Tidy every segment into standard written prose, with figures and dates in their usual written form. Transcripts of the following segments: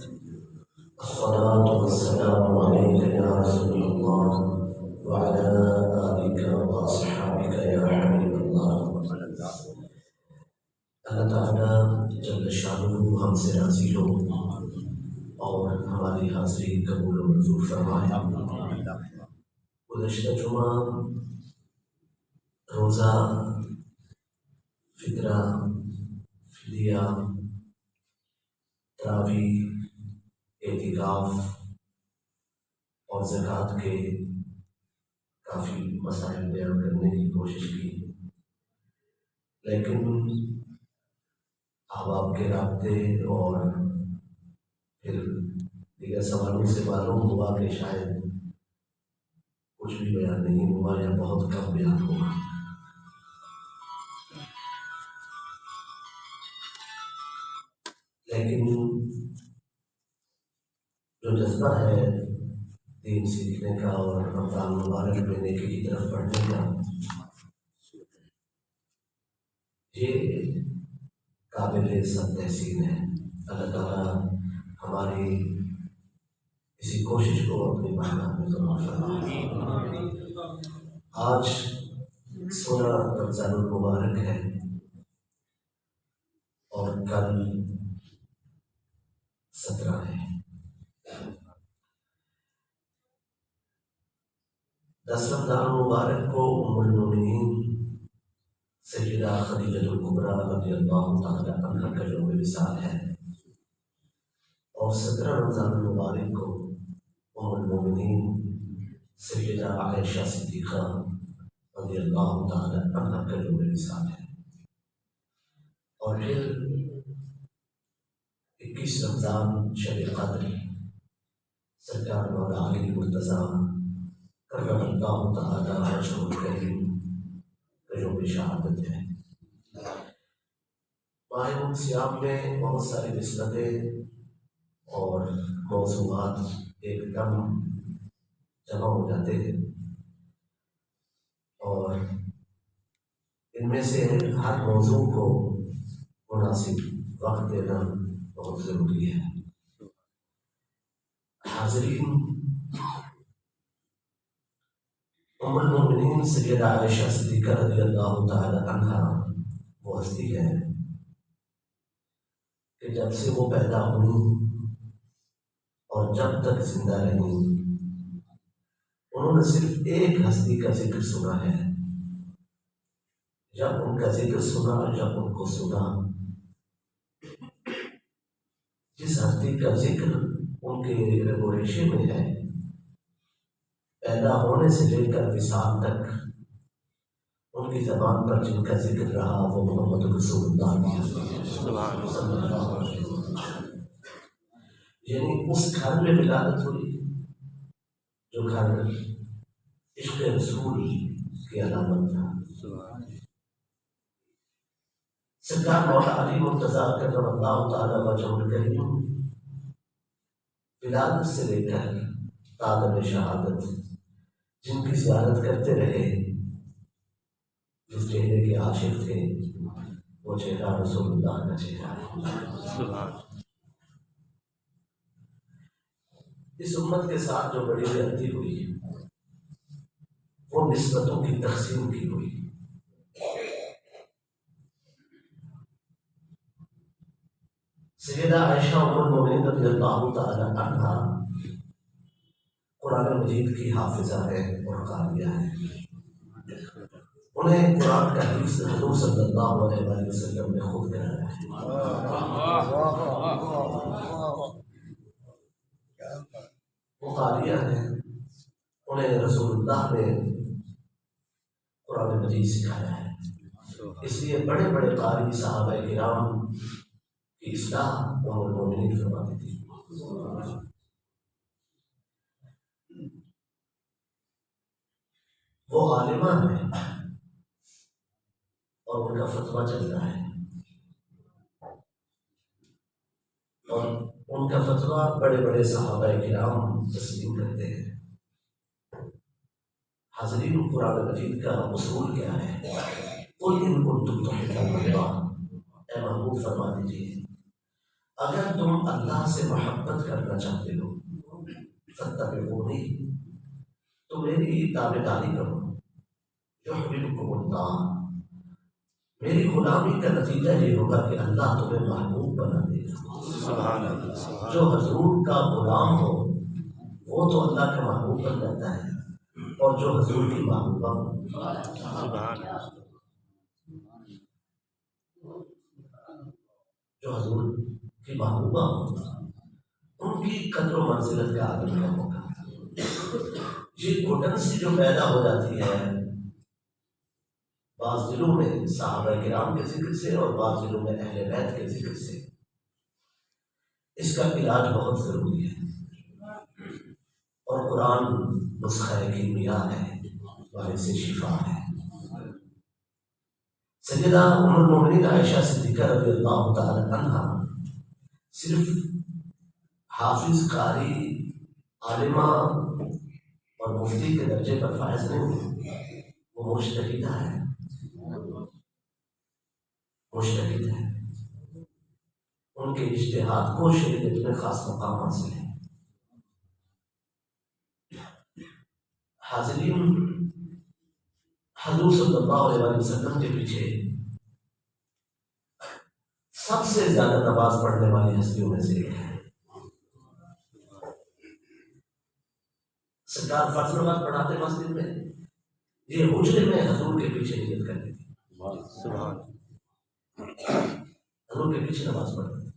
الصلاة والسلام عليك يا رسول الله وعلى آلك وأصحابك يا حبيب الله۔ اللہ تعالیٰ جل شانہ ہم سے راضی ہو اور ہماری حاضری قبول و منظور فرمائے۔ گزشتہ جمعہ روزہ، فطرہ، فدیہ، تراویح، اعتکاف اور زکوٰۃ کے کافی مسائل بیان کرنے کی کوشش کی، لیکن احباب کے رابطے اور پھر دیگر سوالوں سے معلوم ہوا کہ شاید کچھ بھی بیان نہیں ہوا یا بہت کم بیان ہوا۔ لیکن جو جذبہ ہے دین سیکھنے کا اور رمضان مبارک میں نیکی کی طرف بڑھنے کا، یہ قابل سب تحسین ہے۔ اللہ تعالیٰ ہماری اسی کوشش کو اپنی بارگاہ میں ضرور فرمائے۔ آج 16 رمضان المبارک ہے اور کل 17 ہے۔ 10 رمضان المبارک کو ام المؤمنین سیدہ خدیجہ الکبریٰ رضی اللہ تعالی عنہا کا یوم وصال ہے، اور 17 رمضان المبارک کو ام المؤمنین سیدہ عائشہ صدیقہ رضی اللہ تعالی عنہا کا یوم وصال ہے، اور پھر 21 رمضان شب قدر سرکار مولا علی مرتضیٰ کرم اللہ تعالی وجہہ الکریم کا یوم شہادت ہے۔ ماہ صیام میں بہت ساری نسبتیں اور موضوعات ایک دم جمع ہو جاتے ہیں، اور ان میں سے ہر موضوع کو مناسب وقت دینا بہت ضروری ہے۔ حاضرین، ام المؤمنین سیدہ عائشہ صدیقہ رضی اللہ تعالی عنہا وہ ہستی ہے کہ جب سے وہ پیدا ہوئی اور جب تک زندہ رہی، انہوں نے صرف ایک ہستی کا ذکر سنا ہے۔ جب ان کا ذکر سنا، جب ان کو سنا، جس ہستی کا ذکر ان کے رگ و ریشے میں ہے، پیدا ہونے سے لے کر وصال تک ان کی زبان پر جن کا ذکر رہا، وہ محمد رسول اللہ صلی اللہ علیہ وسلم، یعنی اس گھر میں ولادت ہوئی جو گھر عشق رسول کی علامت تھا۔ سرکار مولا علی مرتضیٰ کرم اللہ تعالی وجہہ الکریم ولادت سے لے کر عالم شہادت جن کی زیارت کرتے رہے، جس چہرے کے عاشق تھے، وہ چہرہ رسول اللہ کا چہرہ ہے۔ اس امت کے ساتھ جو بڑی زیادتی ہوئی وہ نسبتوں کی تقسیم کی ہوئی۔ سیدہ عائشہ ام المؤمنین رضی اللہ تعالی عنہا قرآن مجید کی حافظہ ہے اور قاریہ ہے۔ انہیں قرآن کا حفظ حضور صلی اللہ علیہ وسلم نے خود کرایا ہے۔ وہ قاریہ ہیں، انہیں رسول اللہ نے قرآن مجید سکھایا ہے۔ اس لیے بڑے بڑے قاری صحابہ کرام کی اصلاح ام المؤمنین فرماتی تھی۔ وہ عالمہ ہیں اور ان کا فتویٰ چلتا ہے، اور ان کا فتویٰ بڑے بڑے صحابہ کرام تسلیم کرتے ہیں۔ حاضرین، قرآن مجید کا اصول کیا ہے؟ قل ان کنتم تحبون اللہ، اے محبوب فرما دیجیے اگر تم اللہ سے محبت کرنا چاہتے ہو فاتبعونی، تو میری تابعداری کرو، یحببکم اللہ، میری غلامی کا نتیجہ یہ ہوگا کہ اللہ تمہیں محبوب بنا دے گا۔ سبحان اللہ، جو حضور کا غلام ہو وہ تو اللہ کا محبوب بن جاتا ہے، اور جو حضور کی محبوبہ ہو، سبحان اللہ، جو حضور کی محبوبہ ہو، ان کی قدر و منزلت کا عالم کیا ہوگا۔ یہ گھٹن سی جو پیدا ہو جاتی ہے بعض دلوں میں صحابہ کرام کے ذکر سے اور بعض دلوں میں اہل بیت کے ذکر سے، اس کا علاج بہت ضروری ہے، اور قرآن نسخہ کیمیا ہے، باعث شفا ہے۔ سیدہ ام المؤمنین عائشہ صدیقہ رضی اللہ تعالی عنہا صرف حافظ، قاری، عالمہ اور مفتی کے درجے پر فائز نہیں ہوئی، وہ مجتہدہ ہے، مجتہد ہے، ان کے اجتہاد کو شریعت میں خاص مقام حاصل ہے۔ حاضرین، حضور صلی اللہ علیہ وسلم کے پیچھے سب سے زیادہ نماز پڑھنے والی ہستیوں میں سے ایک ہے۔ سرکار فرض نماز پڑھاتے مسجد میں، یہ حجرے میں حضور کے پیچھے نیت کرتی تھی، سبحان حضور کے پیچھے نماز پڑھتی تھی۔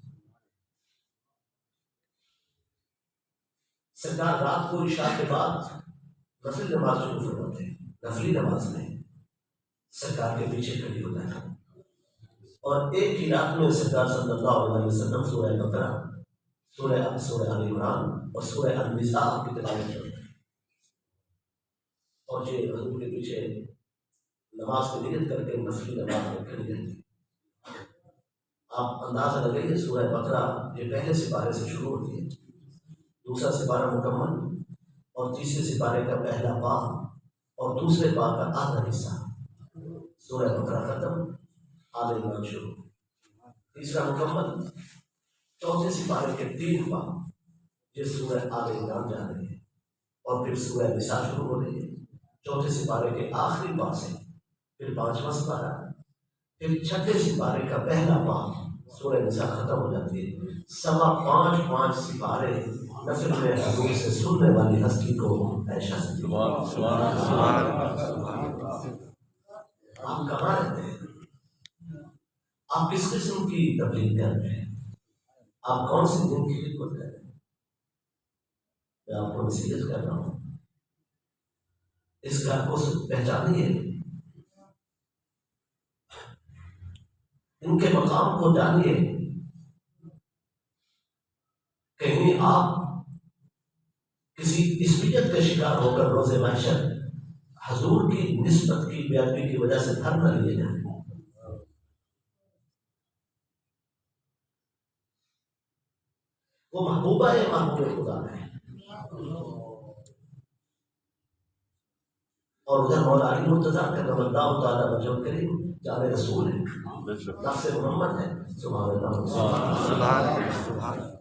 سرکار رات کو عشاء کے بعد نفل نماز شروع فرماتے ہیں، نفلی نماز میں سرکار کے پیچھے کھڑی ہوتا ہے، اور ایک ہی رات میں سرکار صلی اللہ علیہ وسلم سورہ بقرہ، سورہ آل عمران اور سورہ النساء کی تلاوت کرتے ہیں، اور یہ حضور کے پیچھے نماز کی نیت کر کے نفلی نماز میں کھڑی رہتی ہے۔ آپ اندازہ لگائیے، سورہ بقرہ یہ پہلے سپارے سے شروع ہوتی ہے، دوسرا سپارہ مکمل، اور تیسرے سپارے کا پہلا پا اور دوسرے پا کا آدھا حصہ، سورہ بقرہ ختم، آل عمران شروع، تیسرا مکمل، چوتھے سپارے کے 3 پا، یہ سورہ آل عمران جا رہی ہے، اور پھر سورہ نساء شروع ہو رہی ہے، چوتھے سپارے کے آخری پا سے، پھر 5واں سپارہ، پھر چھٹے سپارے کا پہلا پا، سورہ نساء ختم ہو جاتی ہے۔ 5.5 سپارے نفل میں حضور سے سننے والی ہستی کو عائشہ سے آپ کہاں رہتے ہیں؟ آپ کس قسم کی تبلیغ کر رہے ہیں؟ آپ کون سی دین کی خدمت کر رہے ہیں؟ میں آپ کو نصیحت کر رہا ہوں، اس گھر کو پہچانیے، ان کے مقام کو جانیے۔ کہیں آپ کسی عصبیت کا شکار ہو کر روز محشر حضور کی نسبت کی بے ادبی کی وجہ سے دھر نہ لیے جائیں۔ وہ محبوبہ ہے، محبوب خدا ہے، اور ادھر مولا علی مرتضیٰ کرم اللہ تعالیٰ وجہ کریم جامع رسول ہے، نفس محمد ہے، سبحان اللہ، سبحان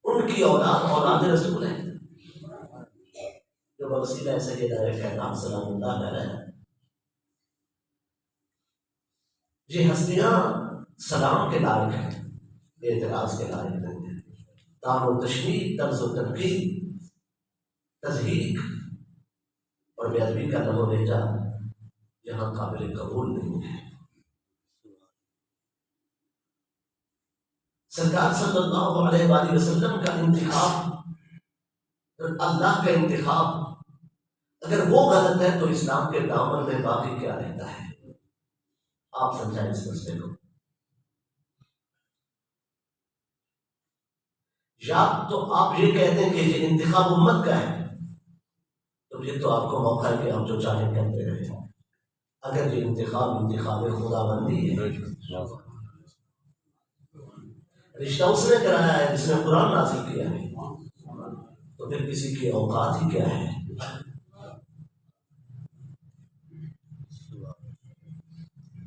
ان کی اولاد رسول ہے، جو وسیلہ سیدہ کائنات سلام اللہ علیہ، یہ ہستیاں سلام کے لائق ہیں، اعتراض کے لائق نہیں ہیں۔ تام و تشمیع، طرز و تنقید، تضحیک اور بے ادبی کا لب و لہجہ یہاں قابل قبول نہیں ہے۔ سرکار صلی اللہ علیہ وآلہ وسلم کا انتخاب، اللہ کا انتخاب، اگر وہ غلط ہے تو اسلام کے دامن میں باقی کیا رہتا ہے؟ آپ سمجھائیں اس مسئلے کو۔ یا تو آپ یہ کہتے ہیں کہ یہ انتخاب امت کا ہے، تو پھر تو آپ کو موقع ہے کہ آپ جو چاہیں کرتے رہیں۔ اگر یہ انتخاب خدا بندی ہے، رشتہ اس نے کرایا ہے جس نے قرآن نازل کیا ہے، تو پھر کسی کی اوقات ہی کیا ہے؟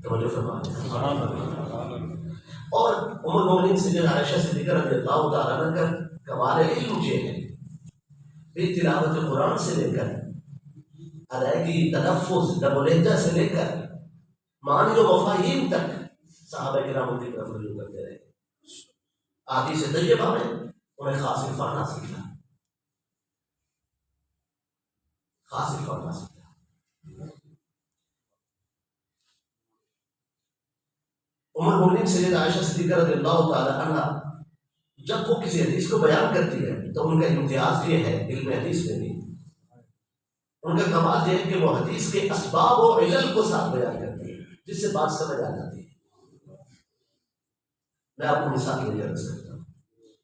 توجہ فرمائیں۔ اور ام المؤمنین سیدہ عائشہ صدیقہ رضی اللہ تعالیٰ عنہ کا کمال علم یہ ہے کہ تلاوت قرآن سے لے کر ادائیگی تلفظ لب و لہجہ سے لے کر معنی و مفاہیم تک صحابہ کرام کی طرف رجوع کرتے رہے۔ احادیث طیبہ میں انہیں خاص عرفان حاصل تھا، خاص عرفان حاصل تھا۔ ام المؤمنین سیدہ عائشہ صدیقہ رضی اللہ تعالی عنہ جب وہ کسی حدیث کو بیان کرتی ہے تو ان کا امتیاز یہ ہے علم حدیث میں بھی، ان کا کمال یہ ہے کہ وہ حدیث کے اسباب و علل کو ساتھ بیان کرتی ہے جس سے بات سمجھ آ جاتی ہے۔ میں آپ کو مثال کے لیے عرض کرتا ہوں،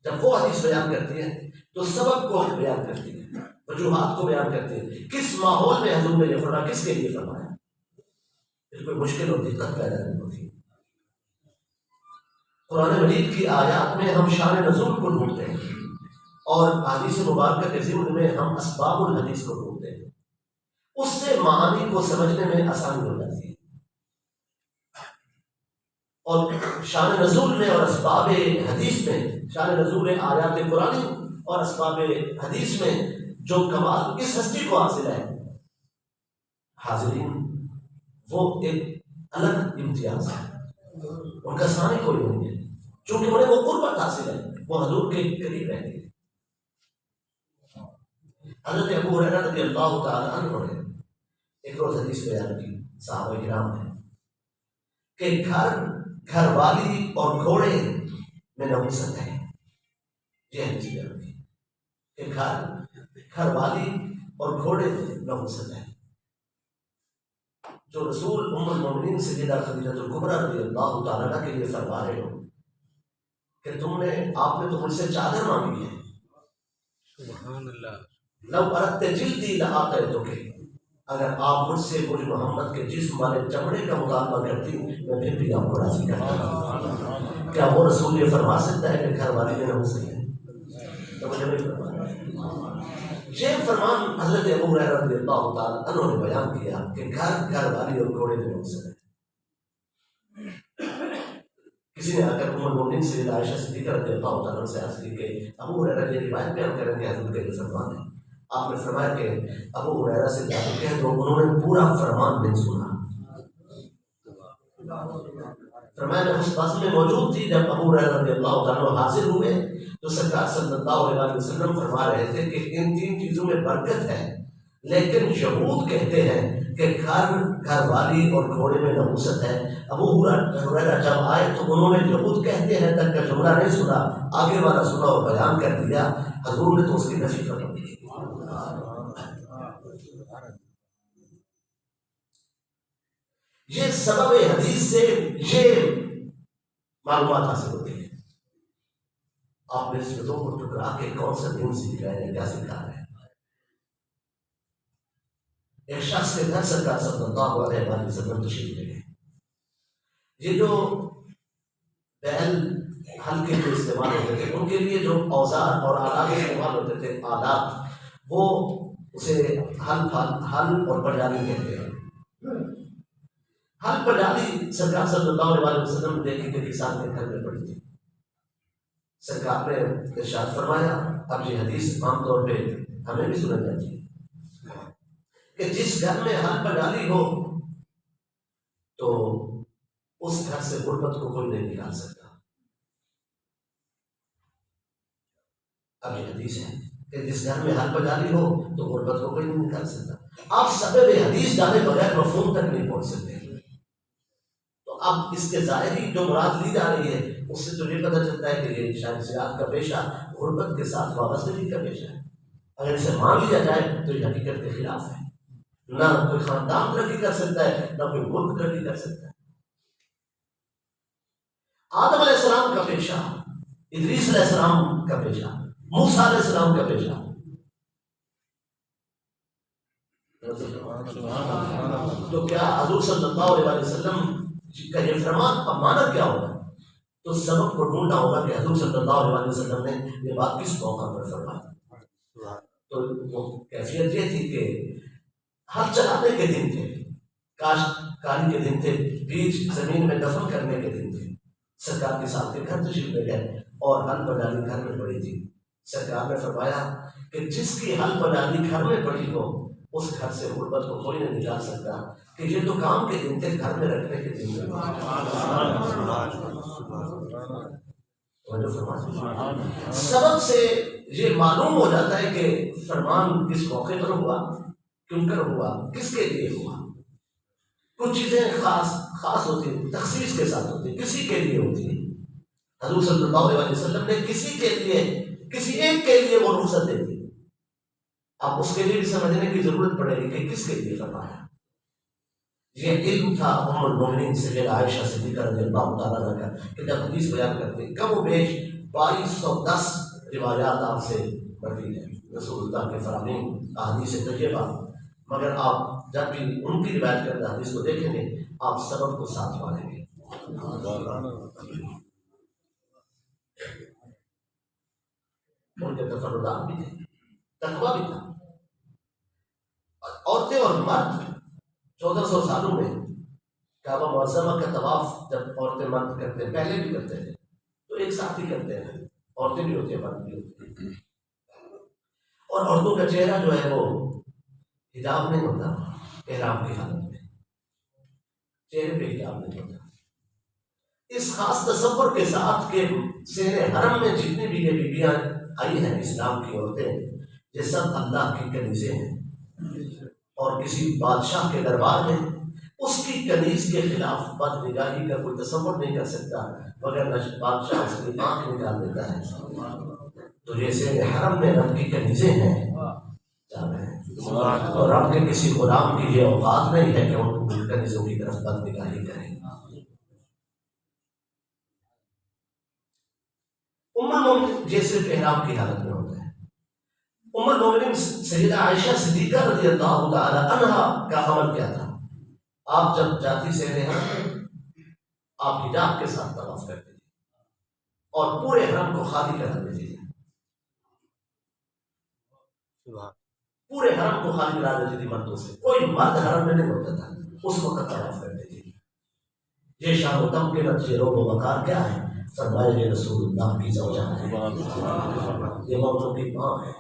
جب وہ حدیث بیان کرتی ہے تو سبب کو بیان کرتی ہے، وجوہات کو بیان کرتی ہے، کس ماحول میں حضور نے یہ فرمایا، کس کے لیے فرمایا، پھر کوئی مشکل اور دقت پیدا نہیں ہوتی۔ قرآن مجید کی آیات میں ہم شان نزول کو ڈھونڈتے ہیں اور حدیث مبارکہ کے ضمن میں ہم اسباب الحدیث کو ڈھونڈتے ہیں، اس سے معانی کو سمجھنے میں آسانی ہو جاتی ہے۔ اور شان نزول میں اور اسباب حدیث میں، شان نزول آیات قرآن اور اسباب حدیث میں جو کمال اس ہستی کو حاصل ہے حاضرین، وہ ایک الگ امتیاز ہے، ان کا ثانی کوئی نہیں ہے، چونکہ انہیں وہ قربت حاصل ہے، وہ حضور کے قریب رہتے ہیں۔ حضرت ابو ہریرہ رضی اللہ تعالی عنہ نے ایک روز حدیث بیان کی، صحابہ کرام نے، کہ گھر والی اور گھوڑے میں نحوست ہے۔ یہ حدیث بیان کی کہ گھر والی اور گھوڑے میں نحوست ہے، جو رسول ام المؤمنین سیدہ خدیجہ الکبریٰ رضی اللہ تعالیٰ عنہ کے لیے فرما رہے ہو کہ آپ نے تو مجھ سے چادر مانگی ہے، سبحان اللہ، لو اردت جلدی لآتیتک، اگر آپ مجھ سے مجھ محمد کے جسم والے چمڑے کا مطالبہ کرتی میں پھر بھی آپ کو راضی کرتا۔ کیا وہ رسول یہ فرما سکتا ہے کہ گھر والی میں نحوست ہے؟ تو مجھے نہیں فرمایا۔ یہ فرمان حضرت ابو ہریرہ رضی اللہ تعالیٰ عنہ نے بیان کیا کہ گھر والی اور گھوڑے میں نحوست ہے۔ کسی نے آ کر ام المؤمنین سیدہ عائشہ صدیقہ رضی اللہ تعالیٰ عنہ سے عرض کی کہ ابو ہریرہ یہ روایت بیان کریں کہ حضور کا یہ فرمان ہے۔ آپ نے فرمایا کہ ابو ہریرہ سے جا کے کہہ دو انہوں نے پورا فرمان نہیں سنا۔ فرمایا میں اس بس میں موجود تھی جب ابو ہریرہ رضی اللہ تعالیٰ عنہ حاضر ہوئے تو سرکار صلی اللہ علیہ وسلم فرما رہے تھے کہ ان تین چیزوں میں برکت ہے، لیکن یہود کہتے ہیں کہ گھر والی اور گھوڑے میں نحوست ہے۔ ابو ہریرہ جب آئے تو انہوں نے یہود کہتے ہیں تک کا جملہ نہیں سنا، آگے والا سنا اور بیان کر دیا، حضور نے تو اس کی نفی فرما دی۔ یہ سبب حدیث سے یہ معلومات حاصل ہوتی ہے۔ آپ نے نسبتوں کو ٹکرا کے کون سا دین سیکھ رہے ہیں، کیا سکھا رہے ہیں؟ ایک شخص کے گھر سرکار صلی اللہ علیہ وسلم تشریف لے گئے۔ یہ جو بیل ہل کے لیے استعمال ہوتے تھے، ان کے لیے جو اوزار اور آلات استعمال ہوتے تھے، آلات، وہ اسے ہل اور پجالی کہتے ہیں۔ ہل پجالی سرکار صلی اللہ علیہ وسلم دیکھے کہ کسان کے گھر میں پڑی تھی۔ سرکار نے ارشاد فرمایا، اب یہ حدیث عام طور پہ ہمیں بھی سنا جاتی ہے کہ جس گھر میں ہل پجالی ہو تو اس گھر سے غربت کو کوئی نہیں نکال سکتا۔ اب یہ حدیث ہے کہ جس گھر میں ہل پجالی ہو تو غربت کو کوئی نہیں نکال سکتا۔ آپ سبب حدیث جانے بغیر مفہوم تک نہیں پہنچ سکتے۔ تو اب اس کے ظاہری جو مراد لی جا رہی ہے اس سے تو یہ پتہ چلتا ہے کہ یہ شاہنشاہت کا پیشہ غربت کے ساتھ وابستگی کا پیشہ ہے۔ اگر اسے مان لیا جائے تو یہ حقیقت کے خلاف ہے۔ نہ کوئی خاندان ترقی کر سکتا ہے، نہ کوئی ملک ترقی کر سکتا ہے۔ آدم علیہ السلام کا پیشہ، ادریس علیہ السلام کا پیشہ، موسیٰ علیہ السلام کا پیشہ، تو کیا حضور صلی اللہ علیہ وسلم کا یہ فرمان اب مانا کیا ہوگا؟ تو سبب کو ڈھونڈنا ہوگا کہ حضور صلی اللہ علیہ وسلم نے یہ بات کس موقع پر فرمائی۔ تو وہ کیفیت یہ تھی کہ ہل چلانے کے دن تھے، کاشتکاری کے دن تھے، بیج زمین میں دفن کرنے کے دن تھے۔ سرکار کے ساتھ کے گھر تشریف لے گئے اور ہل بنانی گھر میں پڑی تھی۔ سرکار نے فرمایا کہ جس کی ہل بنانی گھر میں پڑی ہو اس گھر سے غربت کو کوئی نہیں نکال سکتا، کہ یہ تو کام کے دن تھے، گھر میں رکھنے کے دن تھے۔ سبب سے یہ معلوم ہو جاتا ہے کہ فرمان کس موقع پر ہوا، کیوں کر ہوا، کس کے لیے ہوا۔ کچھ چیزیں خاص ہوتی ہیں، تخصیص کے ساتھ ہوتی ہیں، کسی کے لیے ہوتی ہیں۔ حضور صلی اللہ علیہ وسلم نے کسی کے لیے، کسی ایک کے لیے وہ رخصت دے دی۔ اب اس کے لیے بھی سمجھنے کی ضرورت پڑے گی کہ کس کے لیے فرمایا۔ یہ علم تھا ام المومنین سیدہ عائشہ صدیقہ رضی اللہ تعالیٰ عنہ کا، کہ جب حدیث بیان کرتے کم و بیش 2210 روایات آپ سے مروی ہے رسول اللہ کے فرامین احادیث طیبہ، مگر آپ جب بھی ان کی روایت کردہ حدیث کو دیکھیں گے آپ سبب کو ساتھ پالیں گے۔ ان کے تفردات بھی تھے، تقویٰ بھی تھا۔ عورتیں اور مرد 1400 سالوں میں کعبہ معظمہ کا طواف جب عورتیں مرد کرتے ہیں، پہلے بھی کرتے تھے تو ایک ساتھ ہی کرتے ہیں، عورتیں بھی ہوتی ہیں مرد بھی ہوتے ہیں، اور عورتوں کا چہرہ جو ہے وہ حجاب نہیں ہوتا احرام کی حالت میں، چہرے پہ حجاب نہیں ہوتا۔ اس خاص تصور کے ساتھ کہ سیر حرم میں جتنی بھی یہ بیویاں آئی ہیں اسلام کی عورتیں، یہ سب اللہ کی کنیزیں ہیں، اور کسی بادشاہ کے دربار میں اس کی کنیز کے خلاف بد نگاہی کا کوئی تصور نہیں کر سکتا، مگر بادشاہ اس کی آنکھ نکال دیتا ہے۔ تو جیسے حرم میں رب کی کنیزیں ہیں اور رب کے کسی غلام کی یہ اوقات نہیں ہے کہ ان کنیزوں کی طرف بد نگاہی کریں۔ ام المومنین یہ صرف احرام کی حالت میں ہوتا ہے۔ ام المومنین سیدہ عائشہ صدیقہ رضی اللہ تعالی عنہا کا عمل کیا تھا؟ آپ جب جاتی سے حرم آپ حجاب کے ساتھ طواف کرتے تھے اور پورے حرم کو خالی کرا دیتی تھی، پورے حرم کو خالی کرا دیتی تھی مردوں سے، کوئی مرد حرم میں نہیں ہوتا تھا، اس وقت طواف کرتے تھے۔ یہ شان و تم کے نتیجے روب و وقار کیا ہے؟ فرمایا یہ رسول اللہ کی زوجہ ہے، یہ موتوں کی ماں ہے۔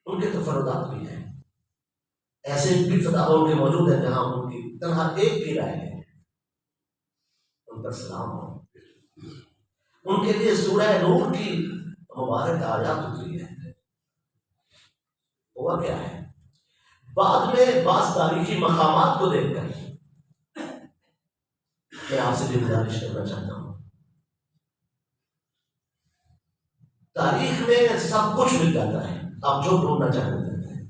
ان کے تفردات بھی ہیں، ایسے بھی فتاوی کے موجود ہیں جہاں ان کی تنہا ایک کی رائے ہے، ان پر سلام ہو۔ ان کے لیے سورہ نور کی مبارک آیات اتری ہے۔ ہوا کیا ہے؟ بعد میں بعض تاریخی مقامات کو دیکھ کر میں آپ سے بھی گزارش کرنا چاہتا ہوں، تاریخ میں سب کچھ مل جاتا ہے، آپ جو ڈھونڈنا چاہتے ہیں۔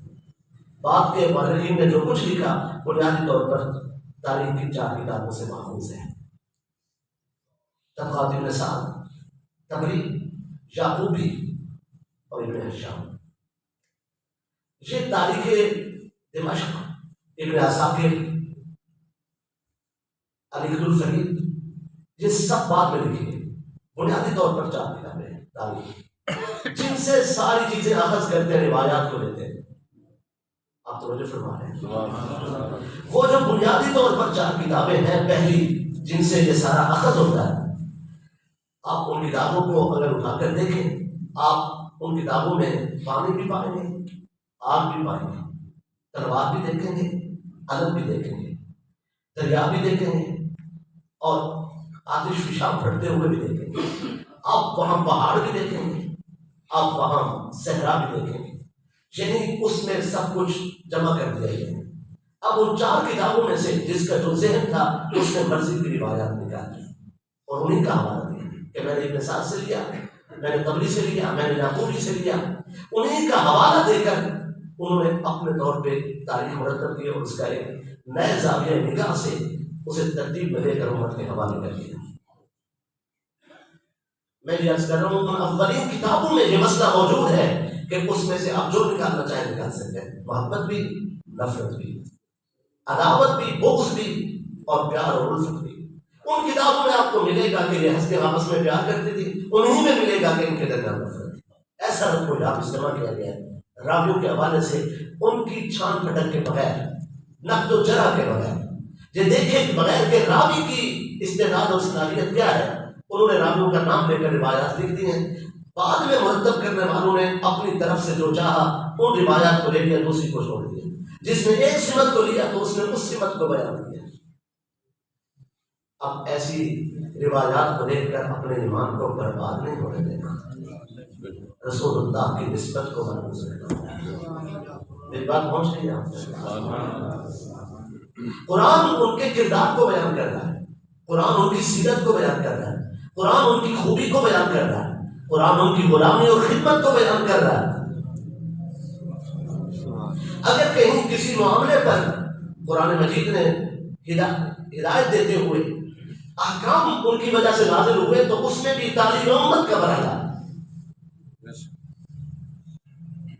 بعد کے مورخین نے جو کچھ لکھا بنیادی طور پر تاریخ کی 4 کتابوں سے محفوظ ہے، طبقات ابن سعد، طبری، یعقوبی اور ابن ہشام۔ یہ تاریخ دمشق، ابن عساکر، علی الفرید، یہ سب بعد میں لکھی گئی، بنیادی طور پر 4 کتابیں ہیں تاریخ، جن سے ساری چیزیں اخذ کرتے ہیں، روایات کو لیتے ہیں۔ آپ توجہ فرما رہے ہیں؟ وہ جو بنیادی طور پر 4 کتابیں ہیں پہلی، جن سے یہ سارا اخذ ہوتا ہے، آپ ان کتابوں کو اگر اٹھا کر دیکھیں، آپ ان کتابوں میں پانی بھی پائیں گے، آگ بھی پائیں گے، تلوار بھی دیکھیں گے، علم بھی دیکھیں گے، دریا بھی دیکھیں گے، اور آتش فشاں پھٹتے ہوئے بھی دیکھیں گے۔ آپ وہاں پہاڑ بھی دیکھیں گے، آپ وہاں صحرا بھی دیکھیں گے، یعنی اس میں سب کچھ جمع کر دیا گیا ہے۔ اب ان 4 کتابوں میں سے جس کا جو ذہن تھا اس نے مرضی کی روایات نکالی اور انہیں کا حوالہ دیا کہ میں نے ابن سعد سے لیا، میں نے طبری سے لیا، میں نے یعقوبی سے لیا، انہیں کا حوالہ دے کر انہوں نے اپنے طور پہ تاریخ مرتب کی اور اس کا ایک نئے زاویہ نگاہ سے اسے ترتیب میں دے کر امت کے حوالے کر دیا۔ میں یہ عرض کر رہا ہوں ان اولین کتابوں میں یہ مسئلہ موجود ہے کہ اس میں سے آپ جو نکالنا چاہیں نکال سکتے ہیں، محبت بھی، نفرت بھی، عداوت بھی، بغض بھی، اور پیار اور الفت بھی۔ ان کتابوں میں آپ کو ملے گا کہ یہ ہنس کے آپس میں پیار کرتی تھی، انہیں میں ملے گا کہ ان کے درمیان نفرت تھی۔ ایسا کوئی آپ استعمال کیا گیا ہے راویوں کے حوالے سے ان کی چھان پھٹک کے بغیر، نقد و جرح کے بغیر، یہ دیکھیں بغیر کہ راوی کی استعداد اور صلاحیت کیا ہے، انہوں نے راویوں کا نام لے کر روایات لکھ دی ہیں۔ بعد میں مرتب کرنے والوں نے اپنی طرف سے جو چاہا ان روایات کو لے لیا، دوسری کو چھوڑ دیا۔ جس نے ایک سمت کو لیا تو اس نے اس سمت کو بیان کیا۔ اب ایسی روایات کو دیکھ کر اپنے ایمان کو برباد نہیں ہونے دینا، رسول اللہ کی نسبت کو محفوظ رکھنا۔ میری بات پہنچ رہی ہے آپ کو؟ قرآن ان کے کردار کو بیان کر رہا ہے، قرآن ان کی سیرت کو بیان کر رہا ہے، قرآن ان کی خوبی کو بیان کر رہا ہے، قرآن ان کی غلامی اور خدمت کو بیان کر رہا ہے۔ اگر کہیں کسی معاملے پر قرآن مجید نے ہدایت دیتے ہوئے احکام ان کی وجہ سے نازل ہوئے تو اس میں بھی تعلیم امت کا مرحلہ ہے،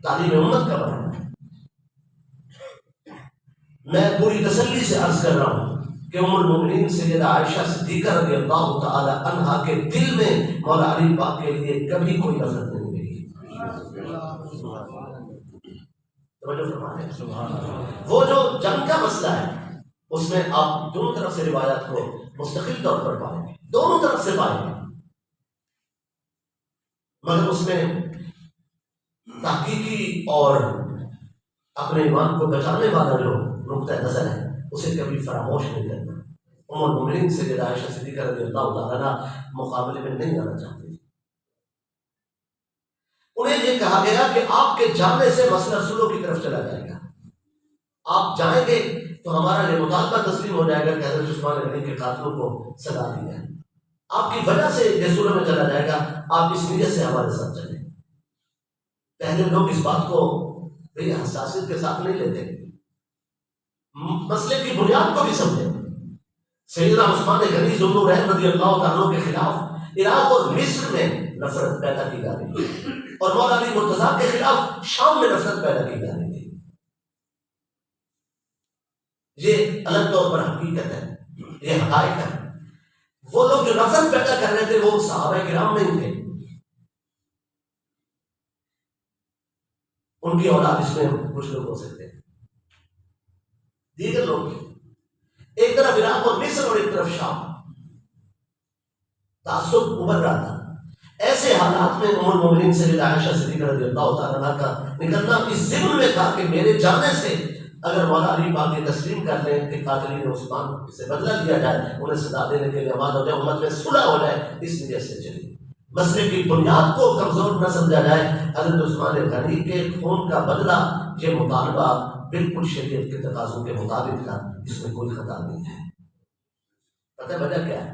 تعلیم امت کا مرحلہ ہے۔ میں پوری تسلی سے عرض کر رہا ہوں کہ ام المؤمنین سیدہ عائشہ صدیقہ رضی اللہ تعالی عنہا کے دل میں مولا علی پاک کے لیے کبھی کوئی نفرت نہیں ہوئی۔ وہ جو جنگ کا مسئلہ ہے اس میں آپ دونوں طرف سے روایات کو مستقل طور پر پائیں گے، دونوں طرف سے پائیں گے، مگر اس میں تحقیقی اور اپنے ایمان کو بچانے والا جو نقطہ نظر ہے اسے کبھی فراموش نہیں کرنا۔ ام المؤمنین سیدہ عائشہ صدیقہ رضی اللہ تعالیٰ عنہ مقابلے میں نہیں آنا چاہتی۔ انہیں یہ کہا گیا کہ آپ کے جانے سے مسئلہ سلو کی طرف چلا جائے گا، آپ جائیں گے تو ہمارا یہ مطالبہ تسلیم ہو جائے گا کہ حضرت عثمان غنی کے قاتلوں کو سزا دی جائے، آپ کی وجہ سے یہ سلو میں چلا جائے گا، آپ اس نیت سے ہمارے ساتھ چلیں۔ پہلے لوگ اس بات کو بڑی حساسیت کے ساتھ نہیں لیتے، مسئلے کی بنیاد کو بھی سمجھے۔ سیدنا عثمان غنی ذو النورین رضی اللہ تعالیٰ کے خلاف عراق اور مصر میں نفرت پیدا کی جا رہی تھی، اور مولا علی مرتضیٰ کے خلاف شام میں نفرت پیدا کی جا رہی تھی۔ یہ الگ طور پر حقیقت ہے، یہ حقائق ہے۔ وہ لوگ جو نفرت پیدا کر رہے تھے وہ صحابہ کرام نہیں تھے، ان کی اولاد اس میں کچھ لوگ ہو سکتے ہیں، دیگر لوگ تھے۔ ایک طرف عراق اور مصر اور ایک طرف شام، تعصب ابھر رہا تھا۔ ایسے حالات میں ام المؤمنین سیدہ عائشہ صدیقہ رضی اللہ تعالیٰ عنہ کا نکلنا اس ذمن میں تھا کہ میرے جانے سے اگر مولا علی پاک یہ تسلیم کر لیں کہ قاتلین عثمان سے بدلہ لیا جائے، انہیں سزا دینے کے لیے آماد ہو جائے، امت میں صلح ہو جائے، اس نیت سے چلی۔ مسئلے کی بنیاد کو کمزور نہ سمجھا جائے۔ حضرت عثمان غنی کے خون کا بدلہ یہ مطالبہ بالکل شریعت کے تقاضوں کے مطابق تھا، اس میں کوئی خطا نہیں ہے۔ پتہ ہے وجہ کیا ہے؟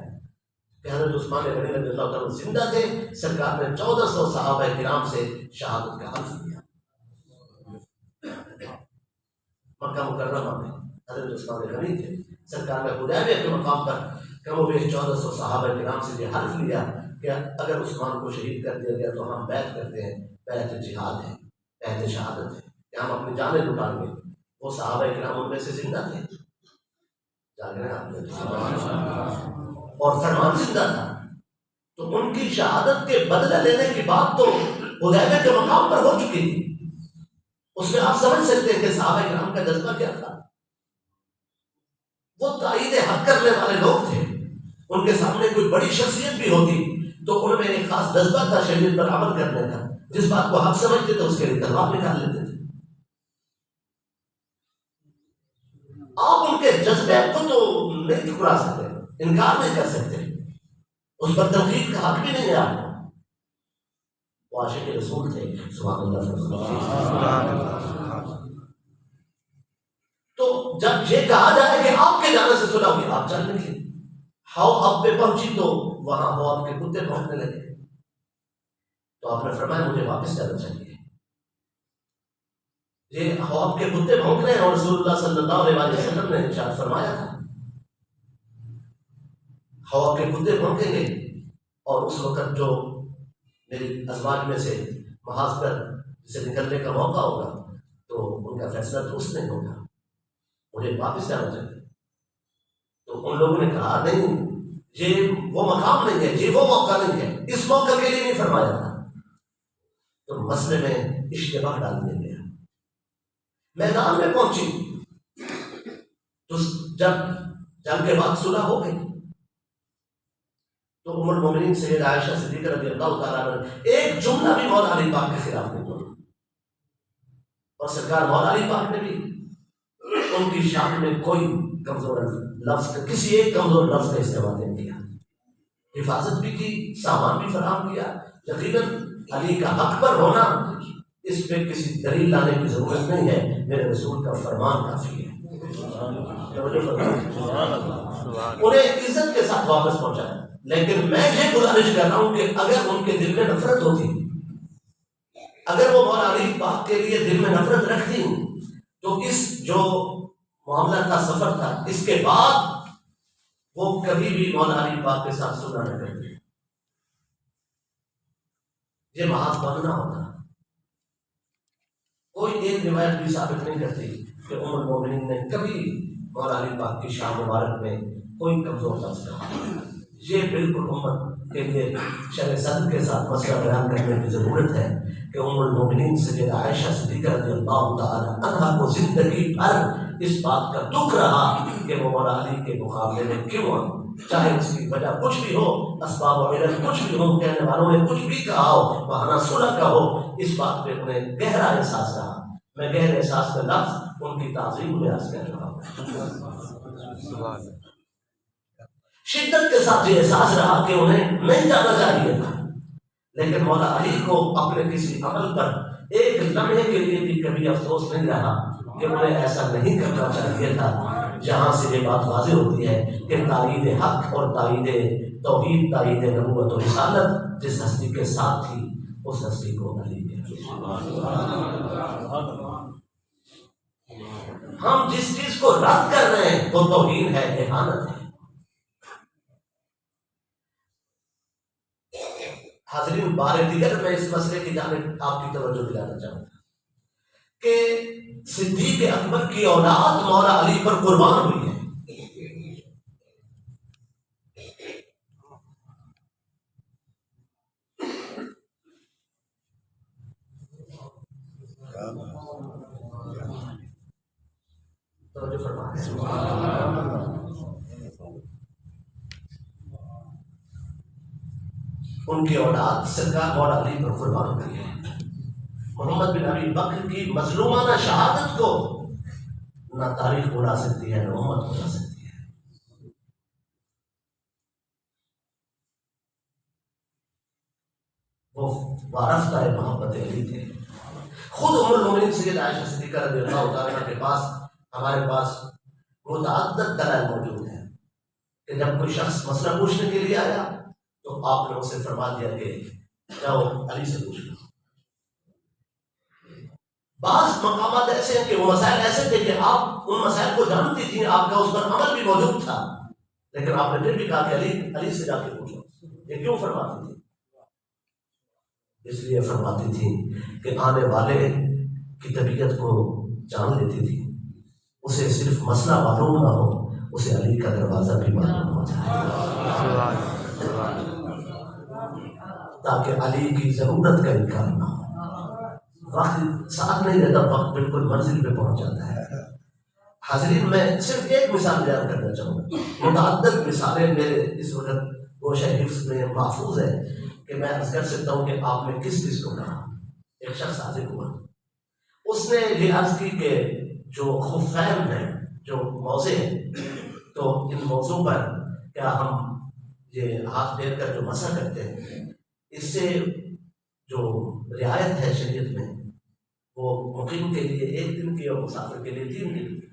کہ حضرت عثمان غنی رضی اللہ تعالیٰ زندہ تھے، سرکار نے 1400 صحابہ کرام سے شہادت کا حلف لیا۔ مکہ مکرمہ میں حضرت عثمان غنی تھے، سرکار نے حدیبیہ کے مقام پر کم و بیش 1400 صحابہ کرام سے یہ حلف لیا کہ اگر عثمان کو شہید کر دیا گیا تو ہم بیعت کرتے ہیں، بیعت جہاد ہے، بیعت شہادت ہے کہ ہم اپنی جانیں لٹائیں گے۔ وہ صحابہ کرام ان میں سے زندہ تھے، جان رہے ہیں، اور فرمان زندہ تھا، تو ان کی شہادت کے بدلہ لینے کی بات تو حدیبیہ کے مقام پر ہو چکی تھی۔ اس میں آپ سمجھ سکتے ہیں کہ صحابہ کرام کا جذبہ کیا تھا۔ وہ تائید حق کرنے والے لوگ تھے، ان کے سامنے کوئی بڑی شخصیت بھی ہوتی تو ان میں ایک خاص جذبہ تھا شریعت پر عمل کرنے کا، جس بات کو حق سمجھتے تھے اس کے لیے تلوار نکال لیتے تھے۔ آپ ان کے جذبے کو تو نہیں ٹھکرا سکتے، انکار نہیں کر سکتے، اس پر تنقید کا حق بھی نہیں ہے آپ کو۔ وہ عاشق رسول تھے، سبحان اللہ۔ تو جب یہ کہا جائے کہ آپ کے جانے سے صلح ہوگی، آپ چل نکلے۔ ہاؤ آپ پہ پہنچی تو وہاں وہ آپ کے کتے پہنچنے لگے، تو آپ نے فرمایا مجھے واپس جانا چاہیے۔ یہ خواب کے کتے بھونک رہے ہیں، اور رسول اللہ صلی اللہ علیہ وسلم نے ارشاد فرمایا تھا خواب کے کتے بھونکیں گے، اور اس وقت جو میری ازواج میں سے محاذ پر جسے نکلنے کا موقع ہوگا تو ان کا فیصلہ درست نہیں ہوگا، مجھے واپس جانا چاہیے۔ تو ان لوگوں نے کہا نہیں، یہ وہ مقام نہیں ہے، یہ وہ موقع نہیں ہے، اس موقع کے لیے نہیں فرمایا تھا۔ تو مسئلے میں اشتباہ ڈال دیا گیا، میدان میں پہنچی تو جب جنگ کے بعد صلح ہو گئی تو ام المومنین سید عائشہ صدیقہ رضی اللہ تعالیٰ عنہ ایک جملہ بھی مولا علی پاک کے خلاف نہیں بولا، اور سرکار مولا علی پاک نے بھی ان کی شان میں کوئی کمزور لفظ، کسی ایک کمزور لفظ کا استعمال نہیں کیا، حفاظت بھی کی، سامان بھی فراہم کیا۔ یقیناً علی کا حق پر ہونا، اس پہ کسی دلیل لانے کی ضرورت نہیں ہے، میرے رسول کا فرمان کافی ہے۔ انہیں عزت کے ساتھ واپس پہنچایا، لیکن میں یہ گزارش کر رہا ہوں کہ اگر ان کے دل میں نفرت ہوتی، اگر وہ مولا علی پاک کے لیے دل میں نفرت رکھتی تو اس جو معاملہ تھا، سفر تھا، اس کے بعد وہ کبھی بھی مولا علی پاک کے ساتھ صلح نہ کرتے، یہ محاذ بننا ہوتا۔ کوئی ایک روایت بھی ثابت نہیں کرتی کہ ام المومنین نے کبھی مولا علی پاک کی شان مبارک میں کوئی کمزور لفظ کہا۔ یہ بالکل امت کے لیے شرح صدر کے ساتھ مسئلہ بیان کرنے کی ضرورت ہے کہ ام المومنین سیدہ عائشہ صدیقہ رضی اللہ تعالی عنہا کو زندگی بھر اس بات کا دکھ رہا کہ وہ مولا علی کے مقابلے میں کیوں آئی، چاہے اس کی وجہ کچھ بھی ہو، اسباب و علل کچھ بھی ہو، کہنے والوں نے کچھ بھی کہا ہو، بہانہ صلح کا ہو، اس بات پہ انہیں گہرا احساس رہا۔ میں گہرے احساس کا لفظ ان کی تعظیم میں عرض کر رہا ہوں۔ شدت کے ساتھ یہ احساس رہا کہ انہیں نہیں جانا چاہیے تھا، لیکن مولا علی کو اپنے کسی عمل پر ایک لمحے کے لیے بھی کبھی افسوس نہیں رہا کہ انہیں ایسا نہیں کرنا چاہیے تھا۔ جہاں سے یہ بات واضح ہوتی ہے کہ تائید حق اور تائید توحید، تائید نبوت و رسالت جس ہستی کے ساتھ تھی، اس ہستی کو علی کہتے ہیں۔ ہم جس چیز کو رد کر رہے ہیں وہ توہین ہے، اہانت ہے۔ حاضرین، بار دیگر میں اس مسئلے کی جانب آپ کی توجہ دلانا چاہوں گا کہ صدیق اکبر کی اولاد مولا علی پر قربان ہوئی ہے۔ توجہ فرمائیں۔ ان کی اولاد سرکار مولا علی پر قربان ہوئی ہے۔ محمد بن ابی بکر کی مظلومانہ شہادت کو نہ تاریخ بلا سکتی ہے، نہ امت بلا سکتی ہے۔ وہ وارفتہ محبت علی تھے۔ خود ام المومنین سیدہ عائشہ صدیقہ رضی اللہ تعالیٰ عنہ کے پاس، ہمارے پاس متعدد دلائل موجود ہیں کہ جب کوئی شخص مسئلہ پوچھنے کے لیے آیا تو آپ نے اسے فرما دیا کہ جاؤ علی سے پوچھ لو۔ بعض مقامات ایسے ہیں کہ وہ مسائل ایسے تھے کہ آپ ان مسائل کو جانتی تھیں، آپ کا اس پر عمل بھی موجود تھا، لیکن آپ نے پھر بھی کہا کہ علی سے جا کے پوچھو۔ یہ کیوں فرماتی تھی؟ اس لیے فرماتی تھی کہ آنے والے کی طبیعت کو جان لیتی تھی، اسے صرف مسئلہ معلوم نہ ہو، اسے علی کا دروازہ بھی معلوم ہو جائے، تاکہ علی کی ضرورت کا انکار نہ ہو۔ وقت ساتھ نہیں رہتا، وقت بالکل منزل پہ پہنچ جاتا ہے۔ حاضرین، میں صرف ایک مثال بیان کرنا چاہوں گا، متعدد مثالیں میرے اس وقت گوشہ حفظ میں محفوظ ہے کہ میں عرض کر سکتا ہوں کہ آپ نے کس چیز کو کہا۔ ایک شخص حاضر ہوا، اس نے یہ عرض کی کہ جو خفین ہیں، جو موزے ہیں، تو ان موضوع پر کیا ہم یہ ہاتھ پھیر کر جو مسح کرتے ہیں، اس سے جو رعایت ہے شریعت میں، وہ مقیم کے لیے 1 دن کی اور مسافر کے لیے 3 دن کی،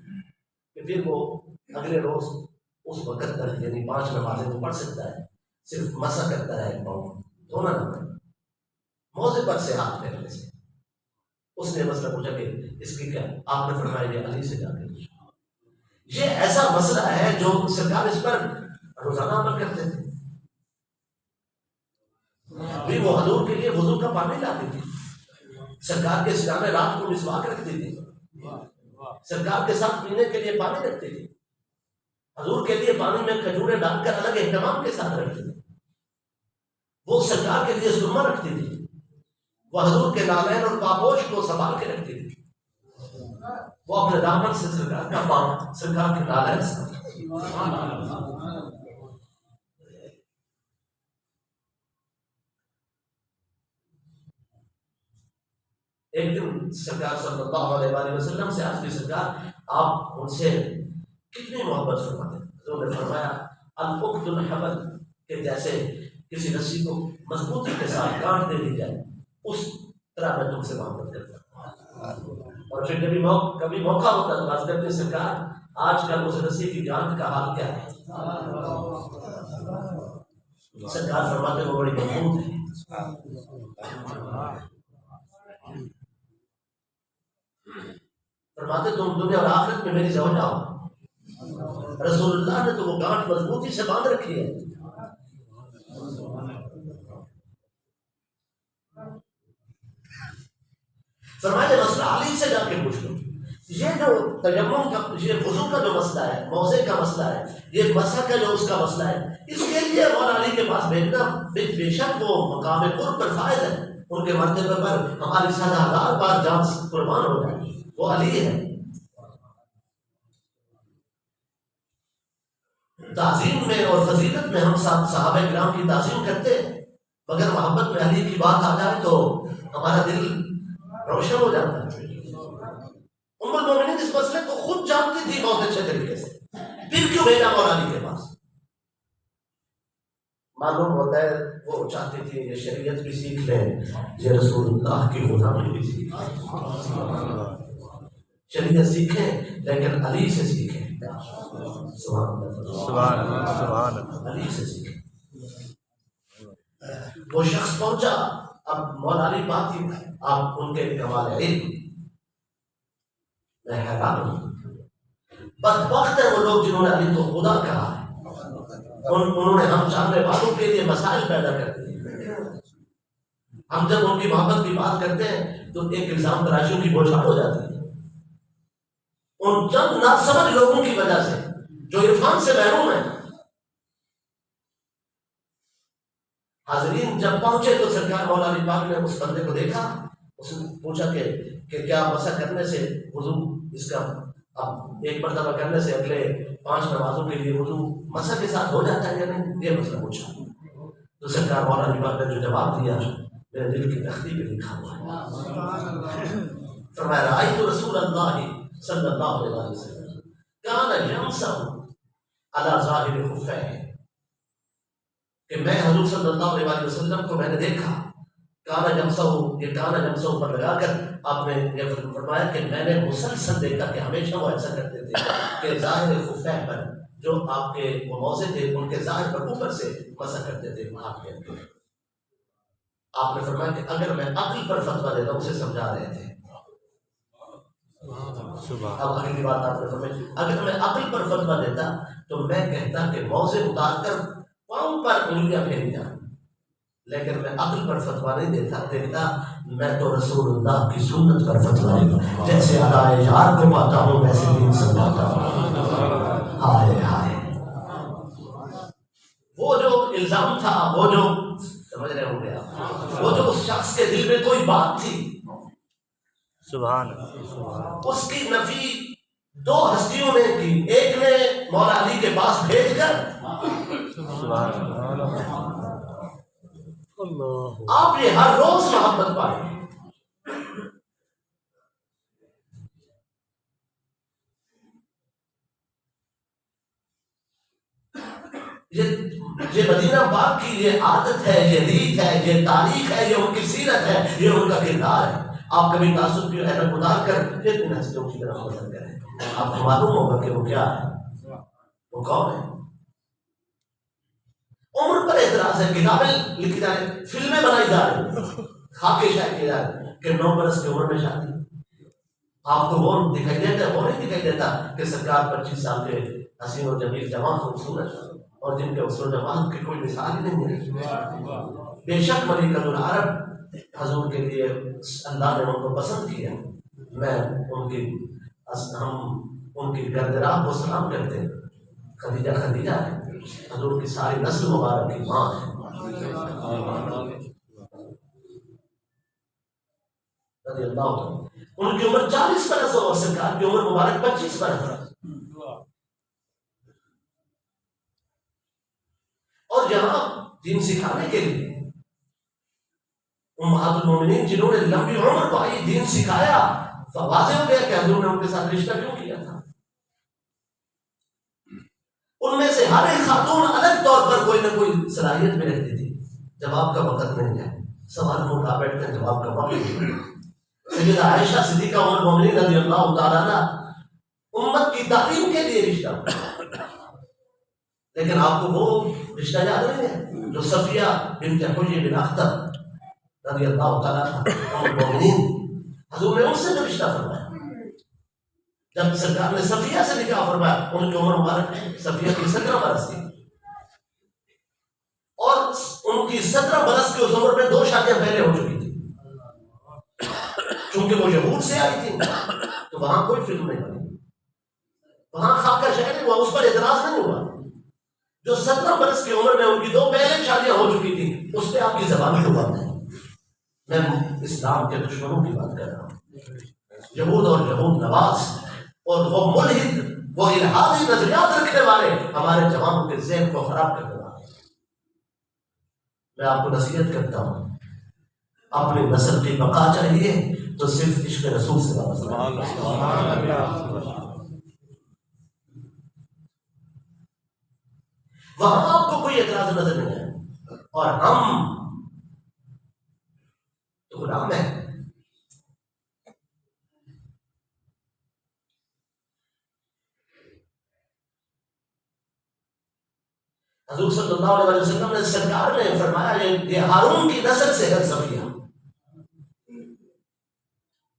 کہ پھر وہ اگلے روز اس وقت تک یعنی 5 نمازیں وہ پڑھ سکتا ہے، صرف مسح کرتا ہے، پاؤں دھونا نہ پڑے موزے پر سے ہاتھ پھیرنے سے۔ اس نے مسئلہ پوچھا کہ اس کی کیا؟ آپ نے فرمایا یہ علی سے جا کے پوچھا۔ یہ ایسا مسئلہ ہے جو سرکار اس پر روزانہ عمل کرتے تھے۔ بھی وہ حضور کے لیے وضو کا پانی لاتی تھی، سرکار کے سرانے رات کو مسواک رکھتی تھی، سرکار کے ساتھ پینے کے لیے پانی رکھتی تھی، حضور کے لیے پانی میں کھجوریں ڈال کر الگ اہتمام کے ساتھ رکھتی تھی، وہ سرکار کے لیے سرما رکھتی تھی، وہ حضور کے نالین اور پاپوش کو سنبھال کے رکھتی تھی۔ وہ اپنے دامن سے سرکار کا پاؤں سرکار کے ڈالا ہے. ایک دن سرکار صلی اللہ علیہ وآلہ وسلم سے عرض کی سرکار آپ ان سے کتنی محبت فرماتے ہیں؟ حضور نے فرمایا العقد الحبل کہ جیسے کسی رسی کو مضبوطی کے ساتھ کاٹ دے دی جائے اس طرح میں تم سے محبت کرتا ہوں. اور پھر کبھی موقع ہوتا تو عرض کرتے سرکار آج کل اس رسی کی گانٹھ کا حال کیا ہے؟ سرکار فرماتے وہ بڑی مضبوط ہے. فرماتے تم دنیا اور آخرت میں میری زوجہ ہو. رسول اللہ نے تو وہ گانٹھ مضبوطی سے باندھ رکھی ہے. فرماتے مسئلہ علی سے جا کے پوچھ لو. یہ جو تیمم کا یہ وضو کا جو مسئلہ ہے موضع کا مسئلہ ہے یہ مسح کا جو اس کا مسئلہ ہے اس کے لیے مولا علی کے پاس بھیجنا بے شک وہ مقام قرب پر فائد ہے. ان کے مرتبے پر ہماری 100,000 بار جان قربان ہو جائے. وہ علی ہے. تعظیم میں اور فضیلت میں ہم صحابہ کرام کی تعظیم کرتے ہیں مگر محبت میں علی کی بات آ جائے تو ہمارا دل روشن ہو جاتا ہے. ام المومنین اس مسئلے کو خود جانتی تھی بہت اچھے طریقے سے پھر کیوں بھیجا مولا علی کے پاس؟ معلوم ہوتا ہے وہ چاہتی تھی یہ شریعت بھی سیکھ لیں یہ رسول اللہ کی غلامی بھی سیکھ لیں. شریعت سیکھیں لیکن علی سے سیکھیں. سبحان اللہ علی سے سیکھیں. وہ شخص پہنچا اب مولا علی بات کی آپ ان کے کمال علم میں حیران ہوں. بدبخت ہے وہ لوگ جنہوں نے علی کو خدا کہا ہے. انہوں نے ہم جاننے والوں کے لیے مسائل پیدا کر دیے. ہم جب ان کی محبت کی بات کرتے ہیں تو ایک الزام تراشیوں کی بوچھاڑ ہو جاتی ہے ان چند ناسمجھ لوگوں کی وجہ سے جو عرفان سے محروم ہیں. حاضرین جب پہنچے تو سرکار مولا علی پاک نے اس بندے کو دیکھا. اس نے پوچھا کہ کیا مسح کرنے سے وضو اس کا اب ایک مرتبہ کرنے سے اگلے 5 نمازوں کے لیے وضو مسح کے ساتھ ہو جاتا ہے یا نہیں؟ یہ مسئلہ پوچھا تو سرکار مولا علی پاک نے جو جواب دیا میرے دل کی تختی پہ لکھا ہوا ہے. فرمایا رأیت رسول اللہ صلی اللہ علیہ وسلم کان یمسح علی ظاہر خفیہ کہ میں حضور صلی اللہ علیہ وسلم کو میں نے دیکھا کانا جمسہ یہ کانا جمسہ پر لگا کر آپ نے یہ فرمایا کہ میں نے مسلسل دیکھا کہ ہمیشہ وہ ایسا کرتے تھے کہ ظاہر خفیہ پر جو آپ کے وہ موضع تھے ان کے ظاہر پر اوپر سے مسح کرتے تھے. آپ نے فرمایا کہ اگر میں عقل پر فتویٰ دیتا اسے سمجھا رہے تھے. اب اگلی بات آپ نے فرمائی اگر میں عقل پر فتویٰ دیتا تو میں کہتا کہ موضع اتار کر پاؤں پر انگلیاں پھیری جائیں لیکن میں عقل پر فتویٰ نہیں دیتا میں تو رسول اللہ کی سنت پر فتویٰ دیتا جیسے ادائے یار کو پاتا ہوں ویسے دین سمجھاتا ہوں. ہائے ہائے وہ جو الزام تھا وہ جو سمجھ رہے ہوں گے آپ وہ جو اس شخص کے دل میں کوئی بات تھی سبحان اس کی نفی 2 ہستیوں نے کی. ایک نے مولا علی کے پاس بھیج کر آپ یہ ہر روز محبت پائیں گے. یہ مدینہ پاک کی یہ عادت ہے یہ ریت ہے یہ تاریخ ہے یہ ان کی سیرت ہے یہ ان کا کردار ہے. آپ کبھی تعصب کی احرت اتار کر اتنے ہستیوں کی طرف نظر کریں آپ کو معلوم ہوگا کہ وہ کیا ہے وہ کون ہے. عمر پر اعتراض ہے کتابیں لکھی جا رہی فلمیں بنائی جا رہی خاکے شائع کیے جا رہے کہ 9 برس کی عمر میں شادی. آپ کو وہ دکھائی دیتا ہے وہ نہیں دکھائی دیتا کہ سرکار 25 سال کے حسین و جمیل جوان خوبصورت اور جن کے حسن و جمال کی کوئی مثال ہی نہیں ہے. بے شک ملکۃ العرب حضور کے لیے اللہ نے ان کو پسند کیا. میں ہم ان کی گردراہ کو سلام کرتے ہیں. خدیجہ ہے حضور کی ساری نسل مبارک کی ماں ہے رضی اللہ عنہ. ان کی عمر 40 برس اور سرکار کی عمر مبارک 25 برس ہے. اور یہاں دین سکھانے کے لیے امہات المومنین جنہوں نے لمبی عمر پائی دین سکھایا، واضح ہو گیا کہ حضور نے ان کے ساتھ رشتہ کیوں کیا تھا. ان میں سے ہر ایک خاتون الگ طور پر کوئی نہ کوئی صلاحیت میں رہتی تھی. جواب کا وقت نہیں ہے، سوال کو اٹھا بیٹھتے ہیں، جواب کا وقت نہیں ہے. سیدہ عائشہ صدیقہ ام المؤمنین رضی اللہ تعالیٰ عنہ امت کی تعلیم کے لیے رشتہ، لیکن آپ کو وہ رشتہ یاد نہیں ہے جو صفیہ بنت حیی بن اخطب رضی اللہ تعالیٰ عنہ ام المؤمنین، حضور نے ان سے بھی رشتہ فرمایا. جب سرکار نے صفیہ سے نکاح فرمایا، ان کی عمر مبارک صفیہ کی 17 برس تھی، اور ان کی 17 برس کی اس عمر میں 2 شادیاں پہلے ہو چکی تھی. چونکہ وہ یہود سے آئی تھی تو وہاں کوئی فلم نہیں بنی، وہاں خاکہ شہر نہیں ہوا، اس پر اعتراض نہیں ہوا. جو 17 برس کی عمر میں ان کی 2 پہلے شادیاں ہو چکی تھی، اس پہ آپ کی زبان کیوں بند ہے؟ میں اسلام کے دشمنوں کی بات کر رہا ہوں، یہود اور یہود نواز اور وہ ملحد، وہ الحادی نظریات رکھنے والے ہمارے جوانوں کے ذہن کو خراب کرنے والے. میں آپ کو نصیحت کرتا ہوں، اپنی نسل کی بقا چاہیے تو صرف عشق رسول سے وابستہ ہے. وہاں آپ کو کوئی اعتراض نظر نہیں آئے، اور ہم تو غلام ہیں. حضور صلی اللہ علیہ وسلم نے سرکار نے فرمایا یہ ہارون کی نسل سے ہے صفیہ،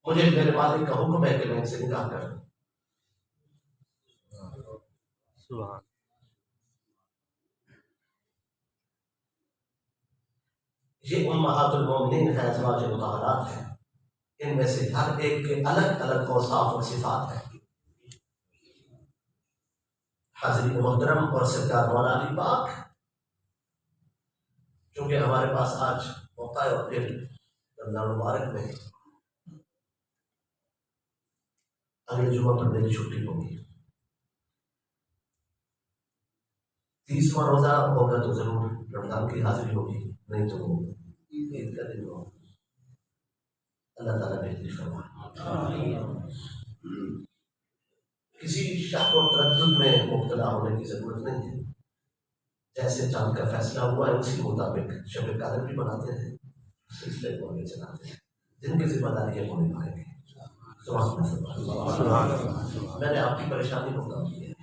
مجھے میرے والد کا حکم ہے کہ میں ان سے نکاح کروں. سبحان. یہ امہات المومنین ہیں، ازواج مطہرات ہیں، ان میں سے ہر ایک کے الگ الگ اوصاف اور صفات ہیں. حاضرین محترم اور سرکار مولا علی پاک، چونکہ ہمارے پاس آج موقع ہے اور پھر رمضان مبارک میں اگلے جمعہ پر میری چھٹی ہوگی. 30واں روزہ ہوگا تو ضرور رمضان کی حاضری ہوگی، نہیں تو عید کا دن ہوگا. اللہ تعالیٰ بہتری فرمائے. کسی شک و تردد میں مبتلا ہونے کی ضرورت نہیں ہے. جیسے چاند کا فیصلہ ہوا ہے اسی کے مطابق شب قدر بھی بناتے ہیں، سلسلے کو آگے چلاتے ہیں. جن کی ذمہ داری ہے وہ نبھائیں گے. میں نے آپ کی پریشانی کو کم کیا ہے.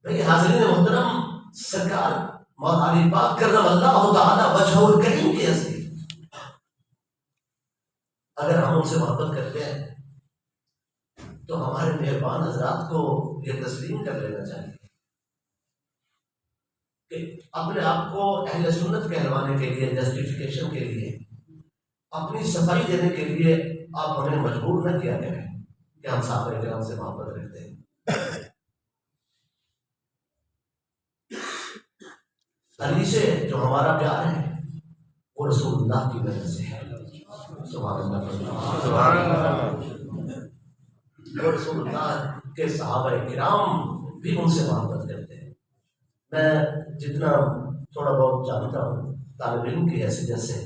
بھئی حاضرین محترم، سرکار مولا علی پاک کرم اللہ تعالی وجہہ الکریم کی ہستی، اگر ہم ان سے محبت کرتے ہیں تو ہمارے مہربان حضرات کو یہ تسلیم کر لینا چاہیے کہ اپنے آپ کو اہل سنت کہلوانے کے لیے، جسٹیفیکیشن کے لیے، اپنی صفائی دینے کے لیے آپ ہمیں مجبور نہ کیا کریں کہ ہم صحابہ کرام سے محبت رکھتے ہیں. علی سے جو ہمارا پیار ہے وہ رسول اللہ کی وجہ سے ہے. سبحان اللہ. وہ رسول اللہ کے صحابہ کرام بھی ان سے محبت کرتے ہیں. میں جتنا تھوڑا بہت جانتا ہوں طالب علم کی حیثیت سے،